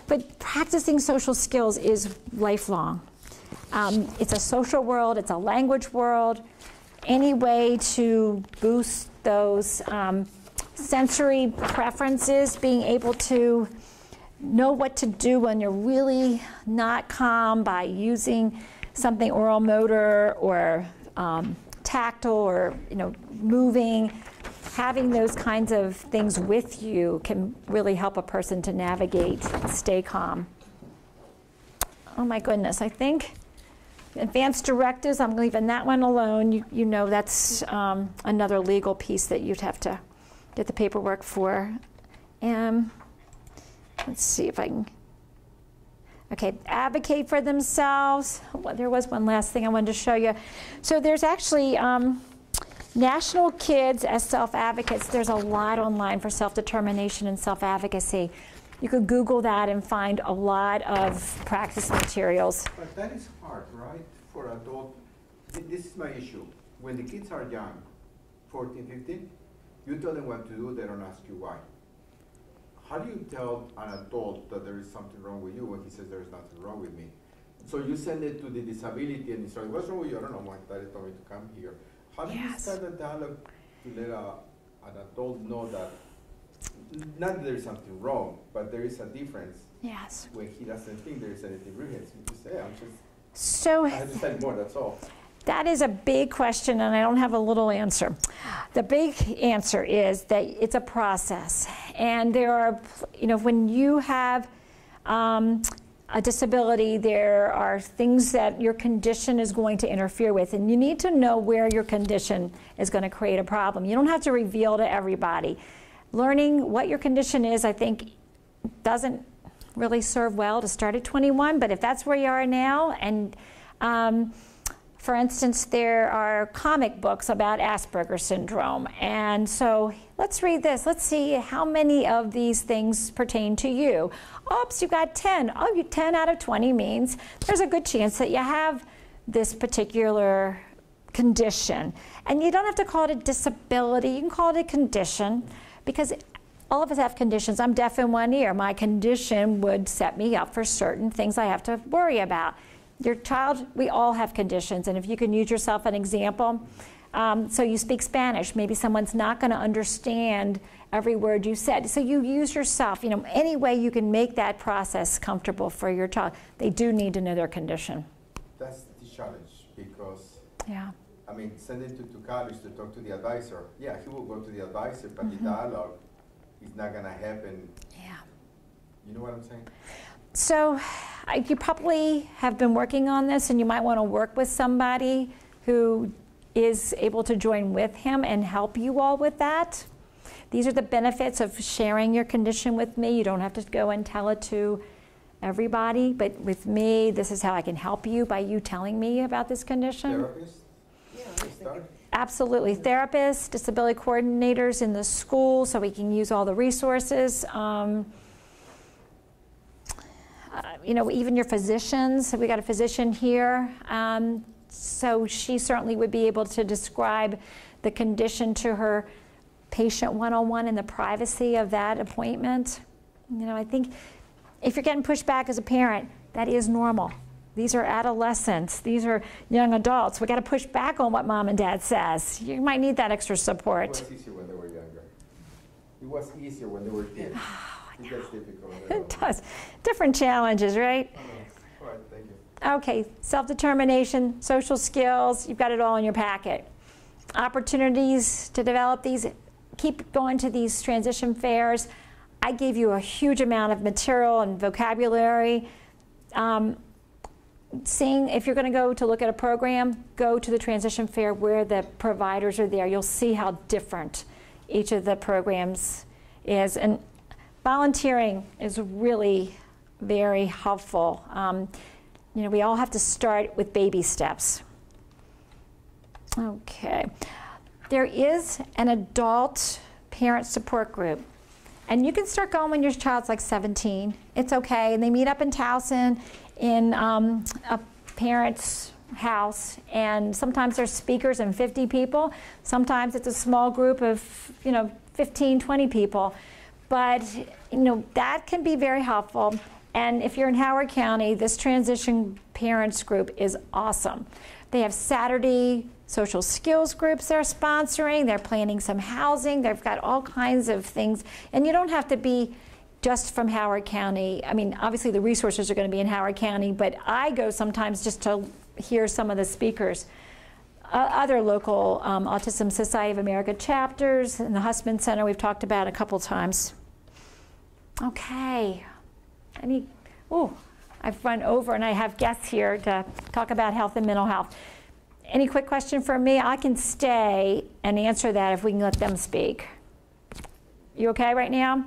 but practicing social skills is lifelong. It's a social world, it's a language world. Any way to boost those sensory preferences, being able to know what to do when you're really not calm by using something oral motor or tactile or moving, having those kinds of things with you can really help a person to navigate and stay calm. Oh my goodness, I think advanced directives, I'm leaving that one alone. You know that's another legal piece that you'd have to get the paperwork for. Let's see if I can. Okay, advocate for themselves. Well, there was one last thing I wanted to show you. So there's actually National Kids as Self-Advocates. There's a lot online for self-determination and self-advocacy. You could Google that and find a lot of practice materials. But that is hard, right, for adults. This is my issue. When the kids are young, 14, 15, you tell them what to do, they don't ask you why. How do you tell an adult that there is something wrong with you when he says there is nothing wrong with me? So you send it to the disability and he's like, what's wrong with you? I don't know, my daddy told me to come here. How do you start a dialogue to let an adult know that not that there is something wrong, but there is a difference. Yes. When he doesn't think there is anything wrong, he say, I'm just, so I have to study more, that's all. That is a big question, and I don't have a little answer. The big answer is that it's a process. And there are, when you have a disability, there are things that your condition is going to interfere with, and you need to know where your condition is going to create a problem. You don't have to reveal to everybody. Learning what your condition is, I think, doesn't really serve well to start at 21, but if that's where you are now, and for instance, there are comic books about Asperger's syndrome, and so let's read this. Let's see how many of these things pertain to you. Oops, you got 10. Oh, 10 out of 20 means there's a good chance that you have this particular condition. And you don't have to call it a disability, you can call it a condition, because all of us have conditions. I'm deaf in one ear. My condition would set me up for certain things I have to worry about. Your child, we all have conditions, and if you can use yourself an example, so you speak Spanish, maybe someone's not going to understand every word you said. So you use yourself, any way you can make that process comfortable for your child. They do need to know their condition. That's the challenge, because Yeah. I mean, send him to college to talk to the advisor. Yeah, he will go to the advisor, but the dialogue is not going to happen. Yeah. You know what I'm saying? So you probably have been working on this, and you might want to work with somebody who is able to join with him and help you all with that. These are the benefits of sharing your condition with me. You don't have to go and tell it to everybody, but with me, this is how I can help you by you telling me about this condition. Therapist? Yeah, Start. Absolutely. Therapists, disability coordinators in the school, so we can use all the resources. Even your physicians. We got a physician here. So she certainly would be able to describe the condition to her patient one-on-one in the privacy of that appointment. I think if you're getting pushed back as a parent, that is normal. These are adolescents. These are young adults. We got to push back on what mom and dad says. You might need that extra support. It was easier when they were younger. It was easier when they were kids. It gets difficult. It does. Different challenges, right? All right, thank you. Okay, self-determination, social skills, you've got it all in your packet. Opportunities to develop these, keep going to these transition fairs. I gave you a huge amount of material and vocabulary. If you're going to go to look at a program, go to the transition fair where the providers are there. You'll see how different each of the programs is. And volunteering is really very helpful. We all have to start with baby steps. Okay. There is an adult parent support group. And you can start going when your child's like 17. It's okay. And they meet up in Towson in a parent's house. And sometimes there's speakers and 50 people. Sometimes it's a small group of 15, 20 people. But that can be very helpful. And if you're in Howard County, this transition parents group is awesome. They have Saturday social skills groups they're sponsoring. They're planning some housing. They've got all kinds of things. And you don't have to be just from Howard County. I mean, obviously the resources are going to be in Howard County, but I go sometimes just to hear some of the speakers. Other local Autism Society of America chapters and the Husband Center we've talked about a couple times. Okay. I've run over and I have guests here to talk about health and mental health. Any quick question for me? I can stay and answer that if we can let them speak. You okay right now?